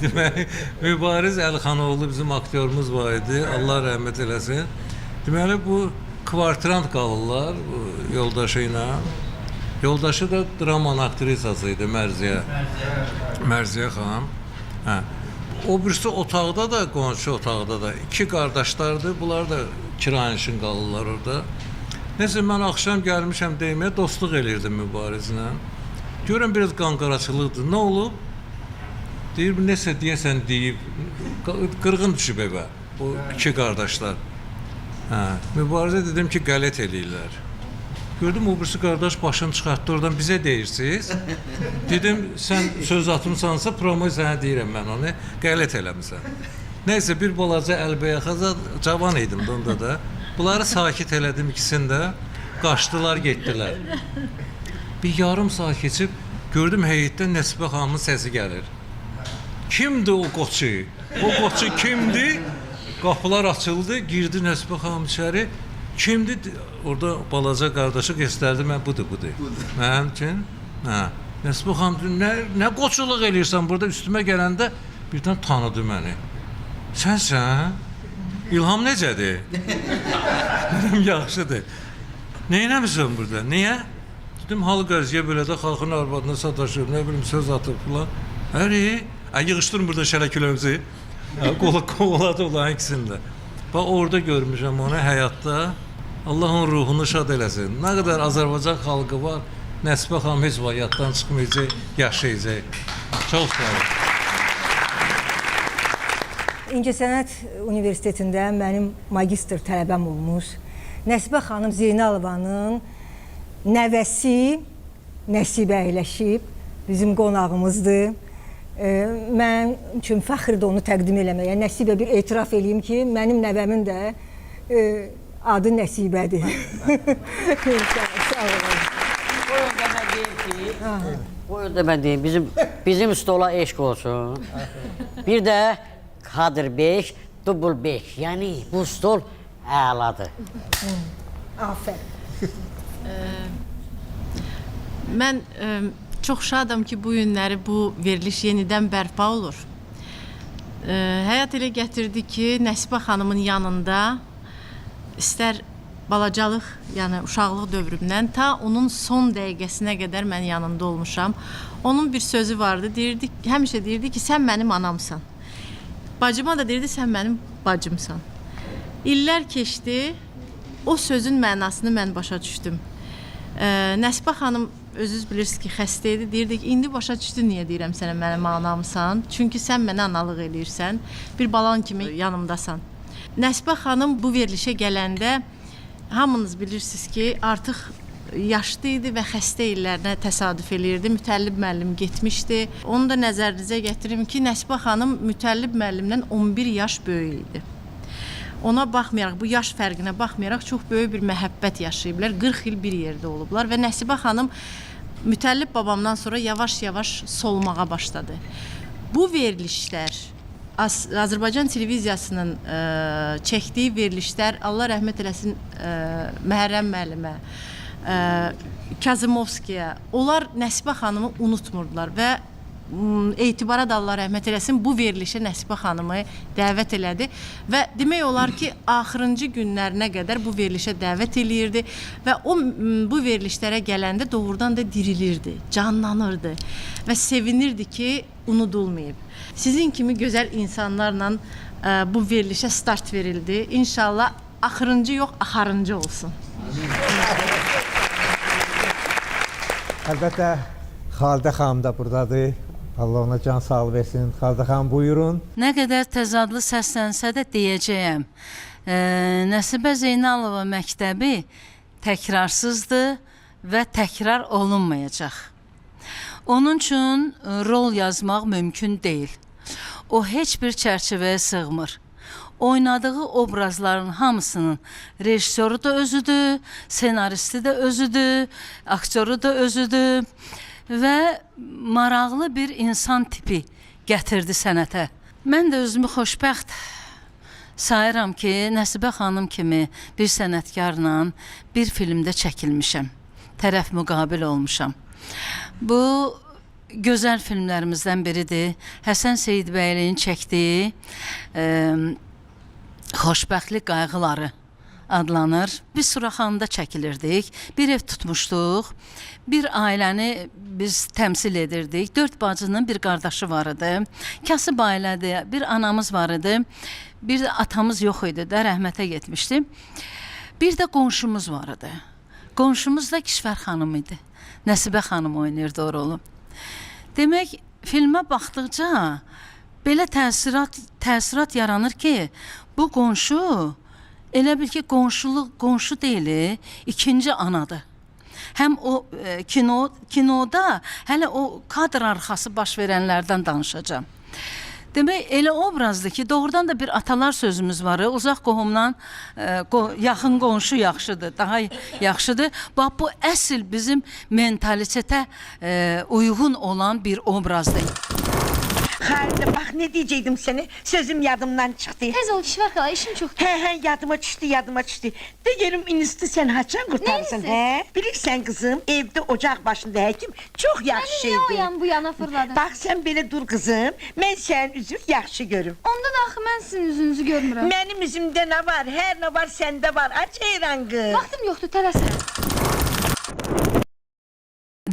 Deməli, Mübariz Əlixanoğlu bizim aktyorumuz var idi, Allah rəhmət eləsin. Deməli, bu kvartirant qalırlar yoldaşı ilə. Yoldaşı da dramanın aktrisası idi, Mərziyə xanım. O birisi otaqda da, qonşu otaqda da iki qardaşlardır, bunlar da kirayəşin qalırlar orada. Nəsə, mən axşam gəlmişəm deməyə, dostluq eləyirdim Mübarizlə. Görürəm, biraz qanqaraçılıqdır. Nə olub? Deyir, nəsə deyəsən deyib, qırğın düşüb evə, o iki qardaşlar. Mübarizə dedim ki, qələt eləyirlər. Gördüm, o birisi qardaş başını çıxartdı oradan, bizə deyirsiniz. Dedim, sən söz atmışsansa, promoy sənə deyirəm mən onu, qələt eləmişsən. Nəysə, bir balaca əlbəyaxaza cavan idim onda da. Bunları sakit elədim ikisini də, qaçdılar, getdilər. Bir yarım saat keçib, gördüm heyətdən Nəsibə xanımın səsi gəlir. Kimdir o qoçu? O qoçu kimdir? Qapılar açıldı, girdi Nəsibə xanım içəri. Kimdir? Orada balaca qardaşı göstərdi, mən budur. Mənim üçün. Nəsibə xanım, nə qoçuluq eləyirsən burada? Üstümə gələndə birdən tanıdı məni. Sənsən? İlham necədir? Dedim, yaxşıdır. Neynəmişsən burada? Niyə? Dedim, halı qəziyə belə də xalqın arvadına sataşır, nə bilim, söz atır filan. Yığışdırın burada şələkülümüzü. Qovaladı olan ikisini də. Bax, orada görmüşəm onu həyatda. Allah onun ruhunu şad eləsin. Nə qədər Azərbaycan xalqı var, Nəsibə xanım heç var, yaddan çıxmayacaq, yaşayacaq. Çox sağ olun. İncəsənət Universitetində mənim magistr tələbəm olmuş Nəsibə xanım Zeynalovanın nəvəsi Nəsibə əyləşib, bizim qonağımızdır. Mən üçün fəxrdir onu təqdim eləməyə. Nəsibə bir etiraf eləyim ki, mənim nəvəmin də adı Nəsibədir. Sağ olun. Buyurun da mən deyim, bizim stola eşq olsun. Bir də Kadir 5, dubl 5. Yəni bu stol əladır. Afərin. Mən çox şadam ki, bu günləri bu veriliş yenidən bərpa olur. Həyat elə gətirdi ki, Nəsibə xanımın yanında istər balacalıq, yəni uşaqlıq dövrümdən ta onun son dəqiqəsinə qədər mən yanında olmuşam. Onun bir sözü vardı, həmişə deyirdi ki, sən mənim anamsan. Bacıma da deyirdi, sən mənim bacımsan. İllər keçdi, o sözün mənasını mən başa düşdüm. Nəsibə xanım özünüz bilirsiniz ki, xəstə idi. Deyirdi ki, indi başa düşdün niyə deyirəm sənə mənim anamsan. Çünki sən mənə analıq eləyirsən. Bir balan kimi yanımdasan. Nəsibə xanım bu verilişə gələndə hamınız bilirsiniz ki, artıq yaşlı idi və xəstə illərinə təsadüf eləyirdi. Mütəllib müəllim getmişdi. Onu da nəzərinizə gətirim ki, Nəsibə xanım mütəllib müəllimdən 11 yaş böyük idi. Ona baxmayaraq, bu yaş fərqinə baxmayaraq çox böyük bir məhəbbət yaşayıblar. 40 il bir yerdə olublar və Nəsibə xanım mütəllib babamdan sonra yavaş-yavaş solmağa başladı. Bu verilişlər, Azərbaycan televiziyasının çəkdiyi verilişlər, Allah rəhmət eləsin Məhərrəm müəllimə, Kazımovskiyə, onlar Nəsibə xanımı unutmurdular və etibara da Allah rəhmət eləsin, bu verilişə Nəsibə xanımı dəvət elədi və demək olar ki, axırıncı günlərinə qədər bu verilişə dəvət eləyirdi və o bu verilişlərə gələndə doğrudan da dirilirdi, canlanırdı və sevinirdi ki, unudulmayıb. Sizin kimi gözəl insanlarla bu verilişə start verildi. İnşallah axırıncı yox, axarıncı olsun. Əlbəttə, Xalidə xanım da buradadır. Allah ona can sağlığı versin. Xalidə xanım, buyurun. Nə qədər təzadlı səslənsə də deyəcəyəm. Nəsibə Zeynalova məktəbi təkrarsızdır və təkrar olunmayacaq. Onun üçün rol yazmaq mümkün deyil. O heç bir çərçivəyə sığmır. Oynadığı obrazların hamısının rejissoru da özüdür, senaristi də özüdür, aktyoru da özüdür və maraqlı bir insan tipi gətirdi sənətə. Mən də özümü xoşbəxt sayıram ki, Nəsibə xanım kimi bir sənətkarla bir filmdə çəkilmişəm, tərəf müqabil olmuşam. Bu gözəl filmlərimizdən biridir. Həsən Seyidbəyliyin çəkdiyi Xoşbəxtlik qayğıları adlanır. Biz Suraxanıda çəkilirdik, bir ev tutmuşduq, bir ailəni biz təmsil edirdik. 4 bacının bir qardaşı var idi, kasıb ailədir, bir anamız var idi, bir də atamız yox idi də, rəhmətə getmişdi. Bir də qonşumuz var idi. Qonşumuz da Kişvər xanım idi. Nəsibə xanım oynayırdı o rolu. Demək, filmə baxdıqca belə təsirat yaranır ki, bu qonşu elə bil ki, qonşu deyil, ikinci anadır. Həm o kinoda hələ o kadr arxası baş verənlərdən danışacağım. Demək, elə obrazdır ki, doğrudan da bir atalar sözümüz var. Uzaq qohumdan yaxın qonşu yaxşıdır, daha yaxşıdır. Bax, bu əsl bizim mentalitetə uyğun olan bir obrazdır. Xalidə, bax, nə deyəcəkdim sənə? Sözüm yadımdan çıxdı. Tez ol, Kişvər xala, işim çoxdur. Hə, yadıma düşdü. De yerim inisti sən haçan qurtarsın, hə? Bilirsən qızım, evdə ocaq başında həkim çox yaxşı şeydir. Məni niyə o yan bu yana fırladın? Bax, sən belə dur qızım, mən sənin üzünü yaxşı görüm. Ondan axı mən sizin üzünüzü görmürəm. Mənim üzümdə nə var, hər nə var səndə var, aç eyran qız. Vaxtım yoxdur, tələsirəm.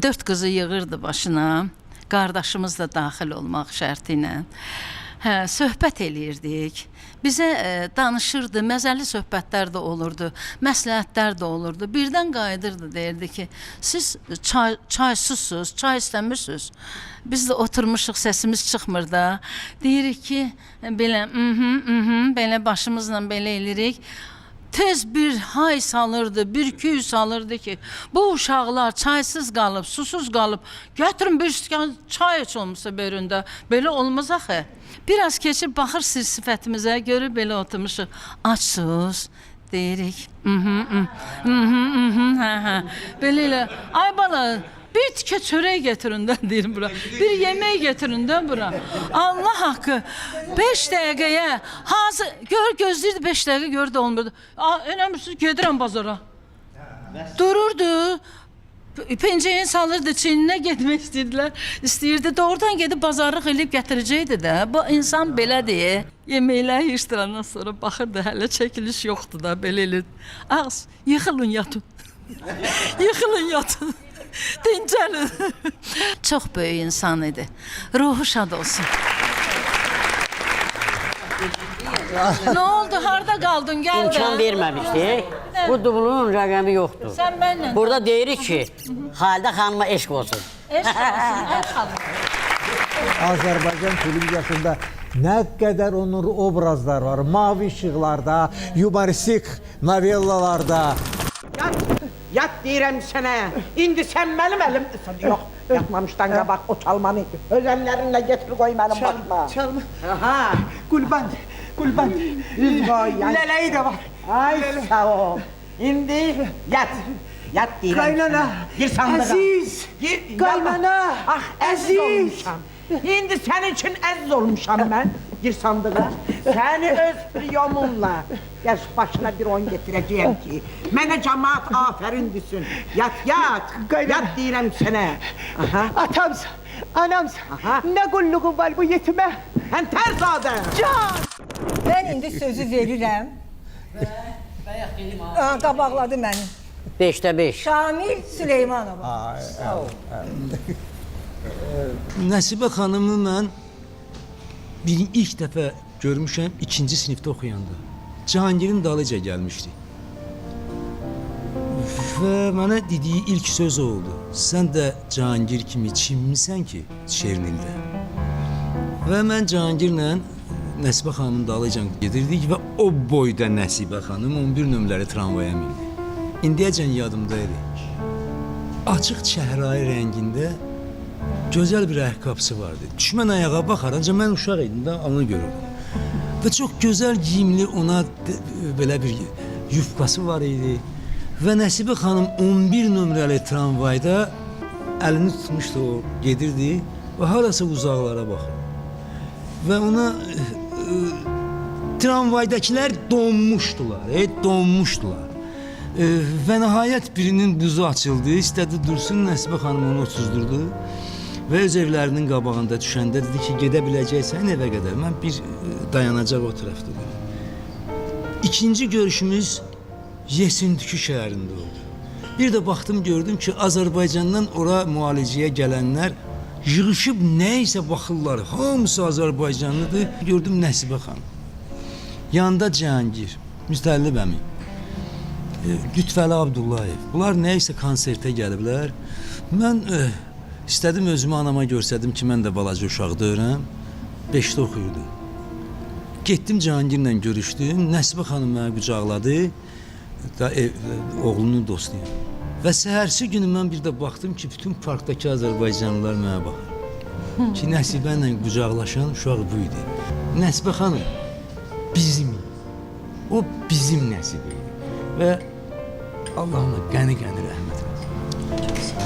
4 qızı yığırdı başına. Qardaşımız da daxil olmaq şərti ilə. söhbət eləyirdik. Bizə danışırdı, məzəli söhbətlər də olurdu, məsləhətlər də olurdu. Birdən qayıdırdı, deyirdi ki, siz çaysızsınız, çay istəmirsiniz. Biz də oturmuşuq, səsimiz çıxmır da. Deyirik ki, belə, belə başımızla belə eləyirik. Tez bir hay salırdı, bir küy salırdı ki, bu uşaqlar çaysız qalıb, susuz qalıb, gətirin bir stəkan çay heç olmasa bölündə. Belə olmaz axı. Biraz keçib baxır sifətimizə, görür belə oturmuşuq. Açsız, deyirik. Belə elə, ay bala, bir tikə çörək getirin də deyir bura. Bir yemək getirin də bura. Allah haqqı 5 dəqiqəyə hazır gözləyirdi 5 dəqiqə gördü olmurdu. Önemlisi gedirəm bazara. Dururdu. Pencereyi salırdı, çininə getmək istəyirdi. Doğrudan gedib bazarlıq eləyib gətirəcəkdi də. Bu insan belədir. Yeməkləri yığışdırandan sonra baxırdı, hələ çəkiliş yoxdur da, belə elə. Ağız, yıxılın yatın. Yıxılın yatın. Dincəlin. Çox böyük insan idi. Ruhu şad olsun. Nə oldu? Harda qaldın? Gəl də. İmkan verməmişdik. Bu dublunun rəqəmi yoxdur. Sən mənlə. Burada deyirik ki, Xalidə xanıma eşq olsun. Eşq olsun, ay xanım. Azərbaycan televiziyasında nə qədər onun obrazlar var. Mavi işıqlarda, yumoristik novellalarda. Yat deyirəm sənə. İndi sən mənim əlimdəsən. Yox, yatmamışdan qabaq o çalmanı öz əllərinlə getir qoy mənim başıma. Çalma. Aha. Qulban. Düz qoy. Lələyi də var. Ay sağ ol. İndi yat. Yat deyirəm. Qaynana. Gir sandığa. Əziz. Qaynana. Ah, əziz olmuşam. İndi sənin üçün əziz olmuşam mən. Gir sandığa. Səni öz priyomunla gəl başına bir oyun getirəcəyəm ki, mənə cəmaat afərin desin. Yat. Yat deyirəm sənə. Atamsan, anamsan. Nə qulluğun var bu yetimə? Həntərzadə. Can. Mən indi sözü verirəm. Qabaqladı məni. 5də 5. Şamil Süleymanova. Nəsibə xanımı mən ilk dəfə görmüşəm 2-ci sinifdə oxuyanda. Cahangirin dalıca gəlmişdi. Və mənə dediyi ilk söz oldu. Sən də Cahangir kimi çinmisən ki, Şernildə. Və mən Cahangirlə Nəsibə xanımın dalıca gedirdik və o boyda Nəsibə xanım 11 nömrəli tramvaya mindi. İndiyəcən yadımdaydı. Açıq çəhrayı rəngində gözəl bir ayaqqabısı vardı. Düşmən ayağa baxar, ancaq mən uşaq idim də onu görürdüm. Və çox gözəl giyimli ona belə bir yufkası var idi. Və Nəsibə xanım 11 nömrəli tramvayda əlini tutmuşdu, o gedirdi və harasa uzaqlara baxır. Və ona tramvaydakilər donmuşdular. Və nəhayət birinin buzu açıldı, istədi dursun, Nəsibə xanım onu otuzdurdu. Və öz evlərinin qabağında düşəndə dedi ki, gedə biləcəksən evə qədər. Mən bir dayanacaq o tərəfdə dedim. İkinci görüşümüz Yesintükü şəhərində oldu. Bir də baxdım, gördüm ki, Azərbaycandan ora müalicəyə gələnlər yığışıb nə isə baxırlar. Hamısı Azərbaycanlıdır. Gördüm Nəsibə xanım. Yanında Cahangir, Müstəllib əmi, Lütfəli Abdullayev. Bunlar nə isə konsertə gəliblər. Mən İstədim özümü anama görsədim ki, mən də balaca uşaq deyirəm. 5-də oxuyurdu. Getdim Cahangirlə görüşdüm. Nəsibə xanım məni qucaqladı. Oğlunun dostuyum. Və səhərsi günü mən bir də baxdım ki, bütün parkdakı Azərbaycanlılar mənə baxır. Ki, Nəsibə ilə qucaqlaşan uşaq bu idi. Nəsibə xanım bizim, o bizim Nəsibə idi. Və Allah ona qəni-qəni rəhmət eləsin.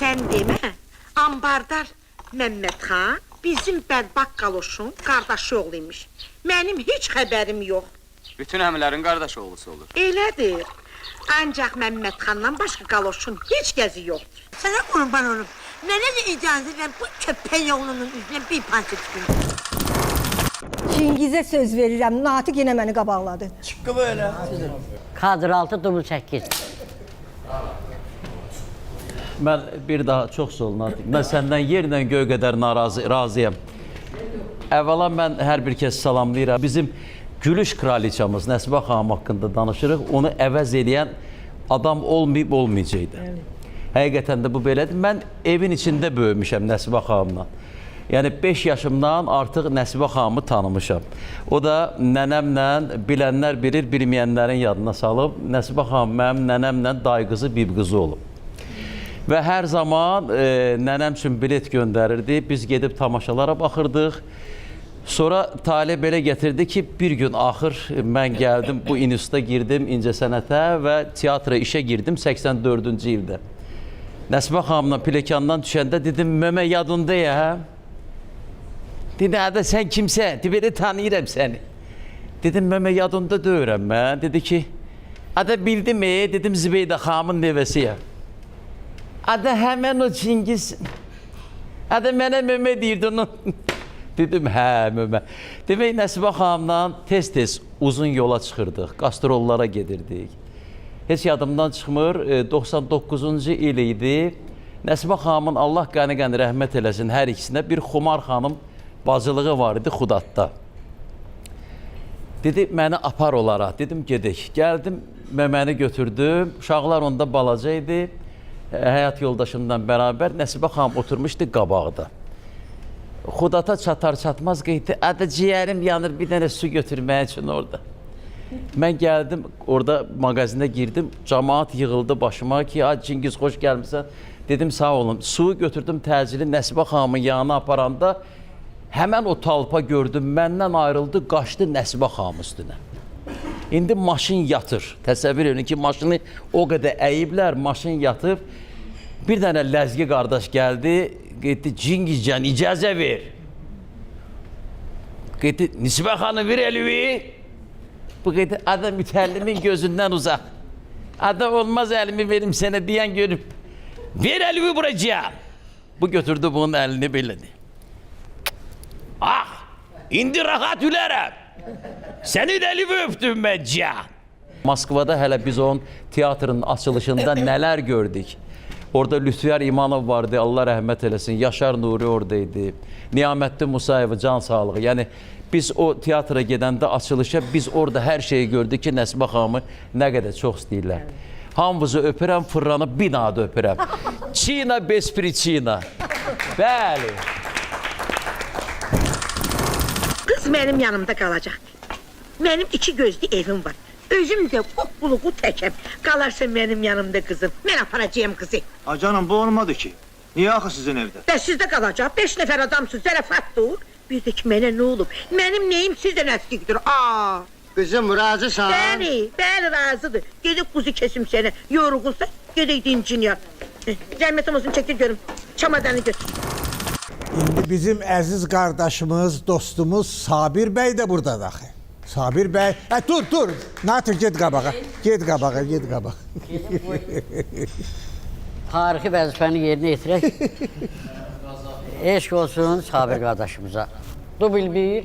Sən demə, ambardar Məmmədxan bizim bədbaxt qaloşun qardaşı oğlu imiş. Mənim heç xəbərim yox. Bütün əmilərin qardaşı oğlusu olur. Elədir. Ancaq Məmmədxandan başqa qaloşun heç gəzi yoxdur. Sənə qurban olum. Mənə də icazə ver bu köpək oğlunun üzünə bir pança tükürüm. Çingizə söz verirəm. Natiq yenə məni qabaqladı. Çıqqı belə. Kadr 6, dubl 8. Mən bir daha çox sağ olun Natiq. Mən səndən yerlə göy qədər razıyam. Əvvəla mən hər bir kəs salamlayıram. Bizim gülüş kraliçamız Nəsibə xanım haqqında danışırıq. Onu əvəz edən adam olmayıb olmayacaqdı. Həqiqətən də bu belədir. Mən evin içində böyümüşəm Nəsibə xanımla. Yəni 5 yaşımdan artıq Nəsibə xanımı tanımışam. O da nənəmlə, bilənlər bilir, bilməyənlərin yadına salıb. Nəsibə xanım mənim nənəmlə dayı qızı, bib qızı olub. Və hər zaman nənəm üçün bilet göndərirdi. Biz gedib tamaşalara baxırdıq. Sonra talih belə gətirdi ki, bir gün axır mən gəldim, bu instituta girdim, incəsənətə və teatra işə girdim 84-cü ildə. Nəsibə xanımla Pilekandan düşəndə dedim, Mömə yadında ya, hə? Dedi, adə sən kimsən? Dedi, tanıyıram səni. Dedim, Mömə yadında deyirəm mən. Dedi ki, adə bildim, dedim, Zibeydə xanımın nevəsiyəm. Adə həmən o Çingiz. Adə mənə Mömə deyirdi onu. Dedim, hə Mömə. Demək, Nəsibə xanımla tez-tez uzun yola çıxırdıq, qastrollara gedirdik. Heç yadımdan çıxmır, 99-cu il idi. Nəsibə xanımın Allah qəni-qəni rəhmət eləsin hər ikisinə bir Xumar xanım bacılığı var idi Xudatda. Dedi, məni apar olaraq. Dedim, gedək. Gəldim, Möməni götürdüm. Uşaqlar onda balaca idi. Həyat yoldaşımdan bərabər Nəsibə xanım oturmuşdu qabağda. Xudata çatar-çatmaz qeydi, adə ciyərim yanır, bir dənə su götürmək üçün orada. Mən gəldim, orada mağazində girdim, cəmaat yığıldı başıma ki, Çingiz, xoş gəlmişsən. Dedim, sağ olun. Suyu götürdüm təcili Nəsibə xanımın yanına aparanda, həmən o talpa gördüm, məndən ayrıldı, qaçdı Nəsibə xanım üstünə. İndi maşın yatır. Təsəvvür edin ki, maşını o qədər əyiblər, maşın yatıb. Bir dənə ləzgi qardaş gəldi, getdi, Cingizcan icazə ver. Getdi, Nəsibə xanım ver əlvi. Bu getdi, adə mütəllimin gözündən uzaq. Adə olmaz əlimi verim sənə deyən görüb. Ver əlvi buracaq. Bu götürdü bunun əlini belədi. Ah, indi rahat ülərəm. Səni də əlvi öpdüm mən can. Moskvada hələ biz onun teatrın açılışında nələr gördük. Orada Lütfiyar İmanov vardı, Allah rəhmət eləsin. Yaşar Nuri oradaydı. Niyaməddin Musayev, can sağlığı. Yəni, biz o teatra gedəndə açılışa, biz orada hər şeyi gördük ki, Nəsibə xanımı nə qədər çox istəyirlər. Hamınızı öpürəm, fırlanıb binada öpürəm. Çina bez priçina. Bəli. Qız mənim yanımda qalacaq. Mənim 2 gözlü evim var. Özüm də quluğu təkəm. Qalarsa mənim yanımda qızım. Mən aparacağım qızı. Canım, bu olmadı ki. Niyə axı sizin evdə? Də sizdə qalacaq. 5 nəfər adamsınız, zərəfatdır. Bir də ki, mənə nə olub? Mənim neyim sizdə nəslikdir? Qızım, razısan? Bəli, razıdır. Gedib quzu kesim sənə. Yorğunsa, gedək dincin ya. Zəhmətim olsun, çəkdir görüm. Çamadanı götür. İndi bizim əziz qardaşımız, dostumuz Sabir bəy də buradadır axı. Sabir bəy, dur, Natiq, get qabağa, get qabağa. Tarixi vəzifəni yerinə yetirək. Eşq olsun Sabir qardaşımıza. Dubil 1,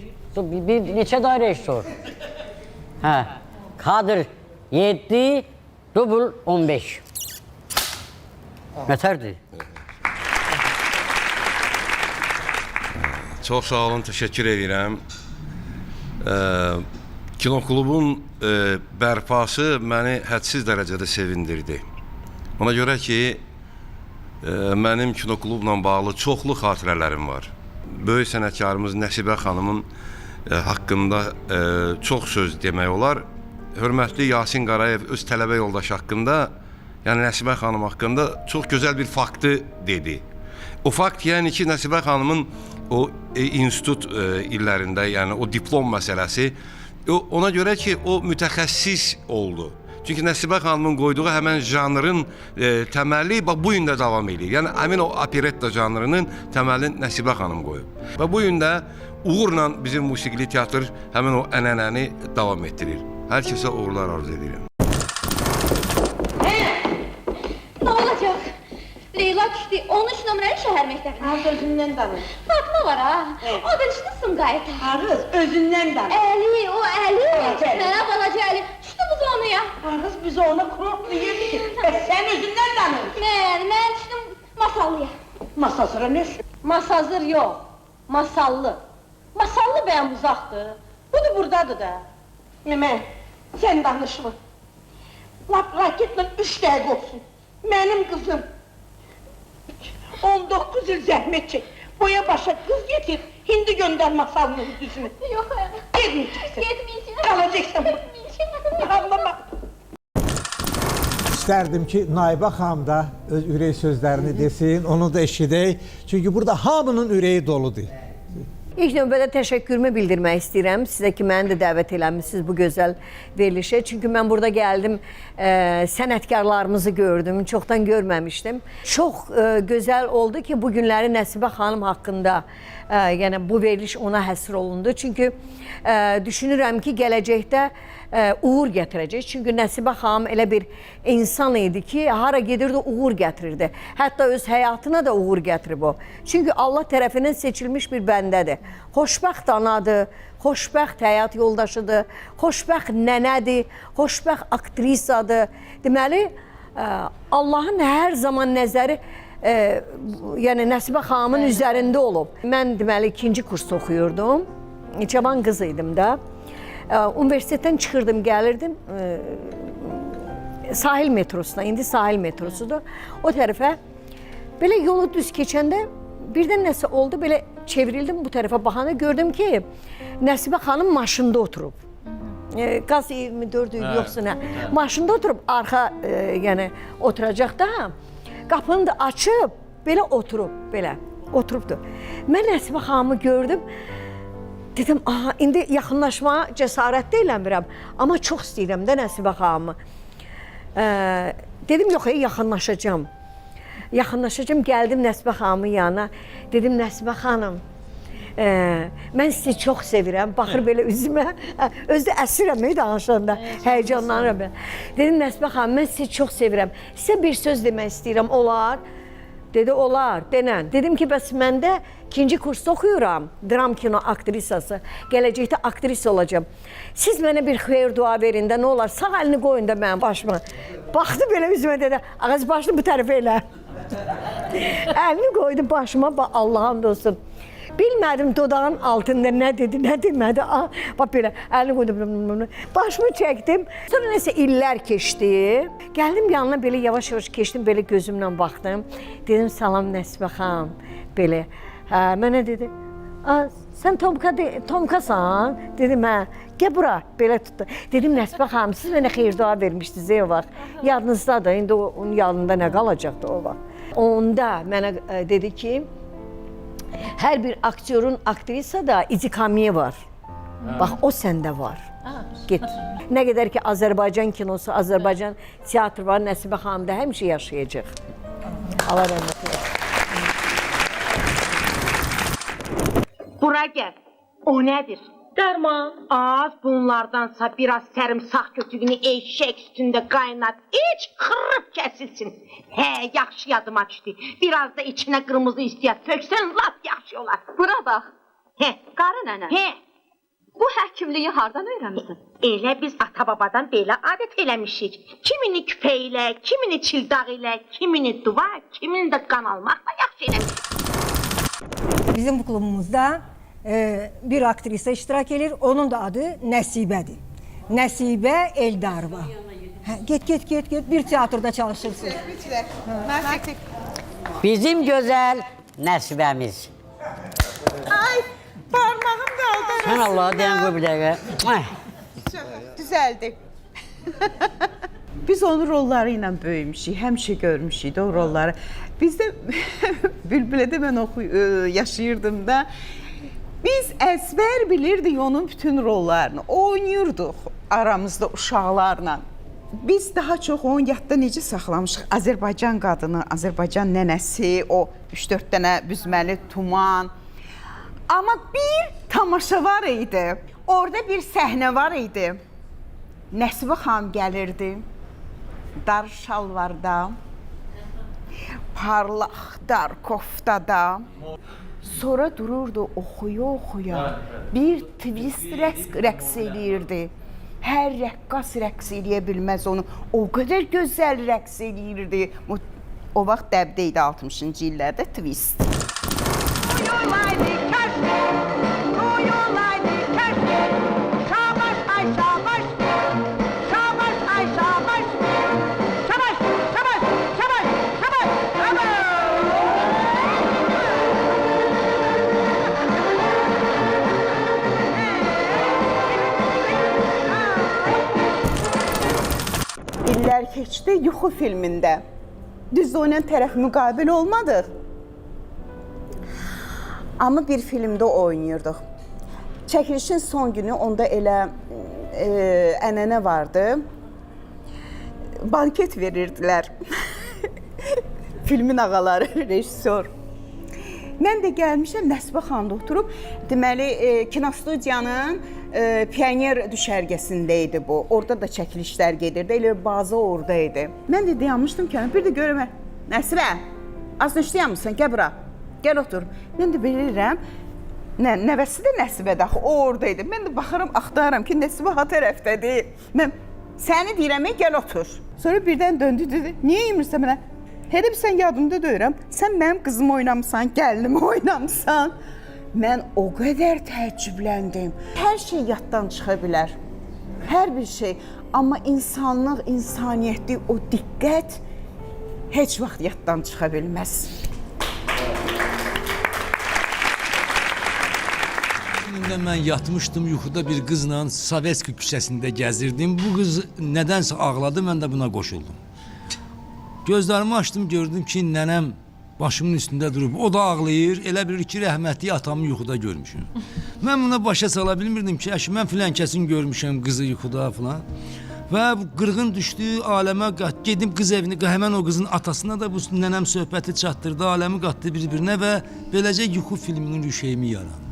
neçə dairə eşq olur? Hə, kadr 7, dubl 15. Nətərdir? Çox sağ olun, təşəkkür edirəm. Kinoklubun bərpası məni hədsiz dərəcədə sevindirdi. Ona görə ki, mənim kinoklubla bağlı çoxlu xatirələrim var. Böyük sənətkarımız Nəsibə xanımın haqqında çox söz demək olar. Hörmətli Yasin Qarayev öz tələbə yoldaşı haqqında, yəni Nəsibə xanım haqqında çox gözəl bir faktı dedi. O fakt yəni ki, Nəsibə xanımın o institut illərində, yəni o diplom məsələsi, ona görə ki, o mütəxəssis oldu. Çünki Nəsibə xanımın qoyduğu həmən janrın təməli bu gün də davam edir. Yəni, həmin o operetta janrının təməlini Nəsibə xanım qoyub. Və bu gün də uğurla bizim musiqili teatr həmin o ənənəni davam etdirir. Hər kəsə uğurlar arzu edirəm. Nə olacaq? Leyla düşdü 13 nömrəli şəhər məktəbinə. Harız özündən danış. Fatma var ha. O da düşdü Sumqayıta. Harız özündən danış. Əli, o Əli. Mənə balaca Əli. Düşdü biz onu ya. Harız biz ona krop deyirdi ki. Sən özündən danış. Mən düşdüm Masallıya. Masasıra ne? Masazır yox, masallı. Masallı bəyəm uzaqdır. Budur buradadır da. Mimə, sən danışma. Lap raketlə 3 dəqiqə olsun. Mənim qızım 19 il zəhmət çək. Boya başa qız getir, hindi göndər masalının düzünü. Yox, Getməyəcəksən. getməyəcəm. Qalacaqsan. Ağlama. İstərdim ki, Naibə xanım da öz ürək sözlərini desin, onu da eşidək. Çünki burada hamının ürəyi doludur. İlk növbədə təşəkkürümü bildirmək istəyirəm sizə ki, məni də dəvət eləmişsiniz bu gözəl verilişə. Çünki mən burada gəldim, sənətkarlarımızı gördüm, çoxdan görməmişdim. Çox gözəl oldu ki, bu günləri Nəsibə xanım haqqında, yəni bu veriliş ona həsr olundu. Çünki düşünürəm ki, gələcəkdə uğur gətirəcək. Çünki Nəsibə xanım elə bir insan idi ki, hara gedirdi uğur gətirirdi. Hətta öz həyatına da uğur gətirib o. Çünki Allah tərəfindən seçilmiş bir bəndədir. Xoşbəxt anadır, xoşbəxt həyat yoldaşıdır, xoşbəxt nənədir, xoşbəxt aktrisadır. Deməli, Allahın hər zaman nəzəri yəni Nəsibə xanımın üzərində olub. Mən deməli 2-ci kurs oxuyurdum. Cavan qız idim də. Universitetdən çıxırdım, gəlirdim sahil metrosuna, indi sahil metrosudur. O tərəfə belə yolu düz keçəndə birdən nəsə oldu, belə çevrildim bu tərəfə baxanda gördüm ki, Nəsibə xanım maşında oturub. Qaz 24 il yoxsa nə? Maşında oturub, arxa yəni oturacaq da, qapını da açıb, belə oturub, belə oturubdur. Mən Nəsibə xanımı gördüm, dedim, aha, indi yaxınlaşmağa cəsarət eləmirəm, amma çox istəyirəm də Nəsibə xanımı. Dedim, yox, yaxınlaşacağım. Yaxınlaşacağım, gəldim Nəsibə xanımın yanına. Dedim, Nəsibə xanım, mən sizi çox sevirəm. Baxır belə üzümə, özü də əsirəm, danışanda, həyəcanlanıram. Dedim, Nəsibə xanım, mən sizi çox sevirəm. Sizə bir söz demək istəyirəm, olar? Dedi, olar, denən. Dedim ki, bəs mən də 2-ci kursda oxuyuram, dram kino aktrisası. Gələcəkdə aktrisa olacağım. Siz mənə bir xeyir dua verin də, nə olar? Sağ əlini qoyun da mənim başıma. Baxdı belə üzümə dedi, ağız başını bu tərəfə elə. Əlini qoydu başıma, Allah'ın olsun. Bilmədim dodağın altında nə dedi, nə demədi. Bax belə, əlini qoydum, başımı çəkdim. Sonra nəsə illər keçdi. Gəldim yanına belə yavaş-yavaş keçdim, belə gözümlə baxdım. Dedim, salam Nəsibə xanım, belə. Mənə dedi, sən Tomkasan? Dedim, gəl bura, belə tutdu. Dedim, Nəsibə xanım, siz mənə xeyir dua vermişdiniz o vaxt. Yadınızdadır, indi onun yanında nə qalacaqdı o vaxt. Onda mənə dedi ki, hər bir aktyorun, aktrisa da izikamiye var. Bax, o səndə var. Get. Nə qədər ki, Azərbaycan kinosu, Azərbaycan teatrı var, Nəsibə xanım da həmişə yaşayacaq. Allah rəhmət eləsin. Bura gəl. O nədir? Dərman. Az bunlardansa biraz sərımsaq kötüyünü eşək üstündə qaynat. İç, xırıb kəsilsin. Hə, yaxşı yadıma düşdü. Biraz da içinə qırmızı istəyət töksən, lap yaxşı olar. Bura bax. Hə. Qarı nənə. Hə. Bu həkimliyi hardan öyrənmisən? Elə biz ata-babadan belə adət eləmişik. Kimini küpə ilə, kimini çildağ ilə, kimini duva, kimini də qan almaqla yaxşı eləmişik. Bizim bu klubumuzda bir aktrisa iştirak edir, onun da adı Nəsibədir. Nəsibə Eldarova. Get, bir teatrda çalışırsınız. Bizim gözəl Nəsibəmiz. Ay, parmağım qaldı. Sən Allah, deyən qoy bir dəqiqə. Düzəldi. Biz onun rolları ilə böyümüşük, həmişə görmüşük də o rolları. Bizdə Bülbülədə mən yaşayırdım da, biz əzbər bilirdik onun bütün rollarını, oynayırdıq aramızda uşaqlarla. Biz daha çox onun yadda necə saxlamışıq? Azərbaycan qadını, Azərbaycan nənəsi, o 3-4 dənə büzməli tuman. Amma bir tamaşa var idi, orada bir səhnə var idi. Nəsibə xanım gəlirdi, dar şalvarda, parlaq dar koftada. Sonra dururdu oxuya, bir twist rəqs eləyirdi. Hər rəqqas rəqs eləyə bilməz onu. O qədər gözəl rəqs eləyirdi. O vaxt dəbdə idi 60-cı illərdə Twist. İllər keçdi Yuxu filmində. Düz oynayan tərəf müqabil olmadıq. Amma bir filmdə oynayırdıq. Çəkilişin son günü onda elə ənənə vardı. Banket verirdilər. Filmin ağaları, rejissor. Mən də gəlmişəm, Nəsibə xanımda oturub, deməli, kinostudiyanın pioner düşərgəsində idi bu. Orada da çəkilişlər gedirdi, elə baza orada idi. Mən də dayanmışdım ki, bir də görəm, Nəsibə, az nöşləyəmsən, gəl bura, gəl otur. Mən də bilirəm, nəvəsi də Nəsibədə, o orada idi. Mən də baxaram, axtarıram ki, Nəsibə ha tərəfdədir. Mən səni deyirəm, gəl otur. Sonra birdən döndü, dedi, niyə yemirsən mənə? Elə bir sən yadımda deyirəm, sən mənim qızımı oynamısan, gəlinimi oynamsan. Mən o qədər təəccübləndim. Hər şey yaddan çıxa bilər, hər bir şey. Amma insanlıq, insaniyyətli o diqqət heç vaxt yaddan çıxa bilməz. Mən yatmışdım yuxuda bir qızla Sovetski küçəsində gəzirdim. Bu qız nədənsə ağladı, mən də buna qoşuldum. Gözlərimi açdım, gördüm ki, nənəm başımın üstündə durub. O da ağlayır, elə bilir ki, rəhmətli atamı yuxuda görmüşüm. Mən buna başa sala bilmirdim ki, mən filan kəsin görmüşəm qızı yuxuda falan. Və qırğın düşdü, aləmə qatdı. Gedim qız evini, həmən o qızın atasına da bu nənəm söhbəti çatdırdı, aləmi qatdı bir-birinə və beləcə yuxu filminin rüşeyimi yarandı.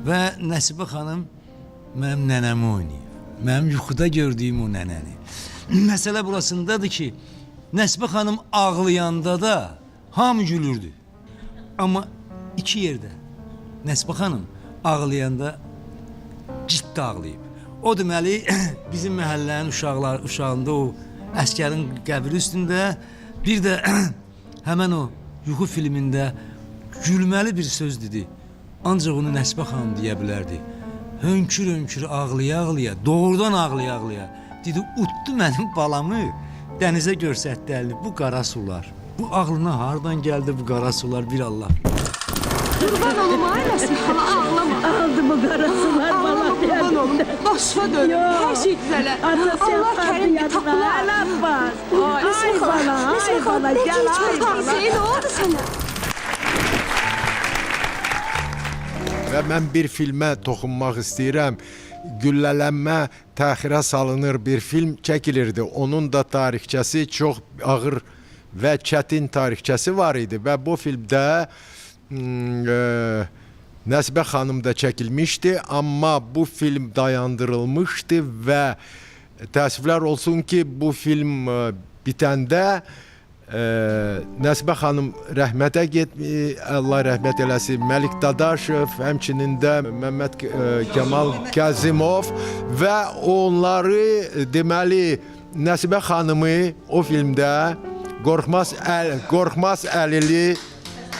Və Nəsibə xanım mənim nənəmi oynayıb. Mənim yuxuda gördüyüm o nənəni. Məsələ burasındadır ki, Nəsibə xanım ağlayanda da hamı gülürdü. Amma iki yerdə Nəsibə xanım ağlayanda ciddi ağlayıb. O deməli bizim məhəllənin uşağında o əskərin qəbri üstündə bir də həmən o yuxu filmində gülməli bir söz dedi. Ancaq onu Nəsibə xanım deyə bilərdi. Hönkür-hönkür ağlaya-ağlaya, doğrudan ağlaya-ağlaya dedi, utdu mənim balamı. Dənizə görsətdi əlini, bu qara sular. Bu ağlına hardan gəldi bu qara sular, bir Allah. Qurban olum, ay Nəsibə xala, ağlama. Aldı bu qara sular bala. Qurban olum, başa dön, hər şey düzələr. Allah kərim bir tapılar. Ələm var. Ay bala, gəl, ay bala. Ne oldu sənə? Və mən bir filmə toxunmaq istəyirəm. Güllələnmə təxirə salınır bir film çəkilirdi. Onun da tarixçəsi çox ağır və çətin tarixçəsi var idi və bu filmdə Nəsibə xanım da çəkilmişdi, amma bu film dayandırılmışdı və təəssüflər olsun ki, bu film bitəndə Nəsibə xanım rəhmətə getmiş, Allah rəhmət eləsin, Məlik Dadaşov, həmçinin də Məmməd Kəmal Kəzimov və onları deməli Nəsibə xanımı o filmdə Qorxmaz Əlili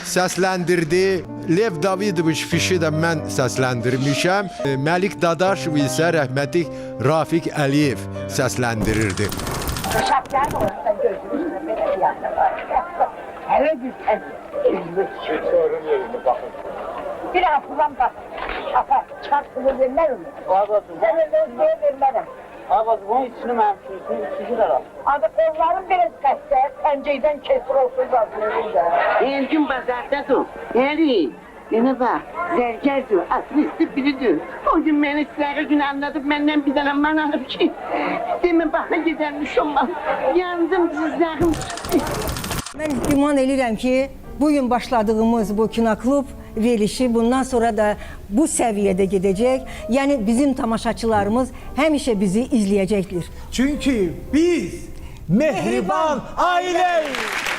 səsləndirdi. Lev Davidoviç Fişi də mən səsləndirmişəm. Məlik Dadaşov isə rəhmətli Rafiq Əliyev səsləndirirdi. Hələ güzəl. Sorun yerine baxın. Bir hafılan bax. Şafa, çarpılı vermər mi? Ağabey. Sən özünə vermərəm. Ağabey, bunun içini mənim üçüncü də rast. Adı qolların biraz qəstə, pəncəkdən kesir olsun qazınırında. Elgin bazardadır. Eli, yenə bax, zərgərdir, aslisti biridir. O gün məni sizlərə gün anladım, məndən bir dənə mən alıb ki, demin baxına gedərmiş olmaz. Yandım, sizlərim. Mən güman edirəm ki, bugün başladığımız bu kinoklub verilişi bundan sonra da bu səviyyədə gedəcək. Yəni bizim tamaşaçılarımız həmişə bizi izləyəcəkdir. Çünki biz mehriban ailəyik.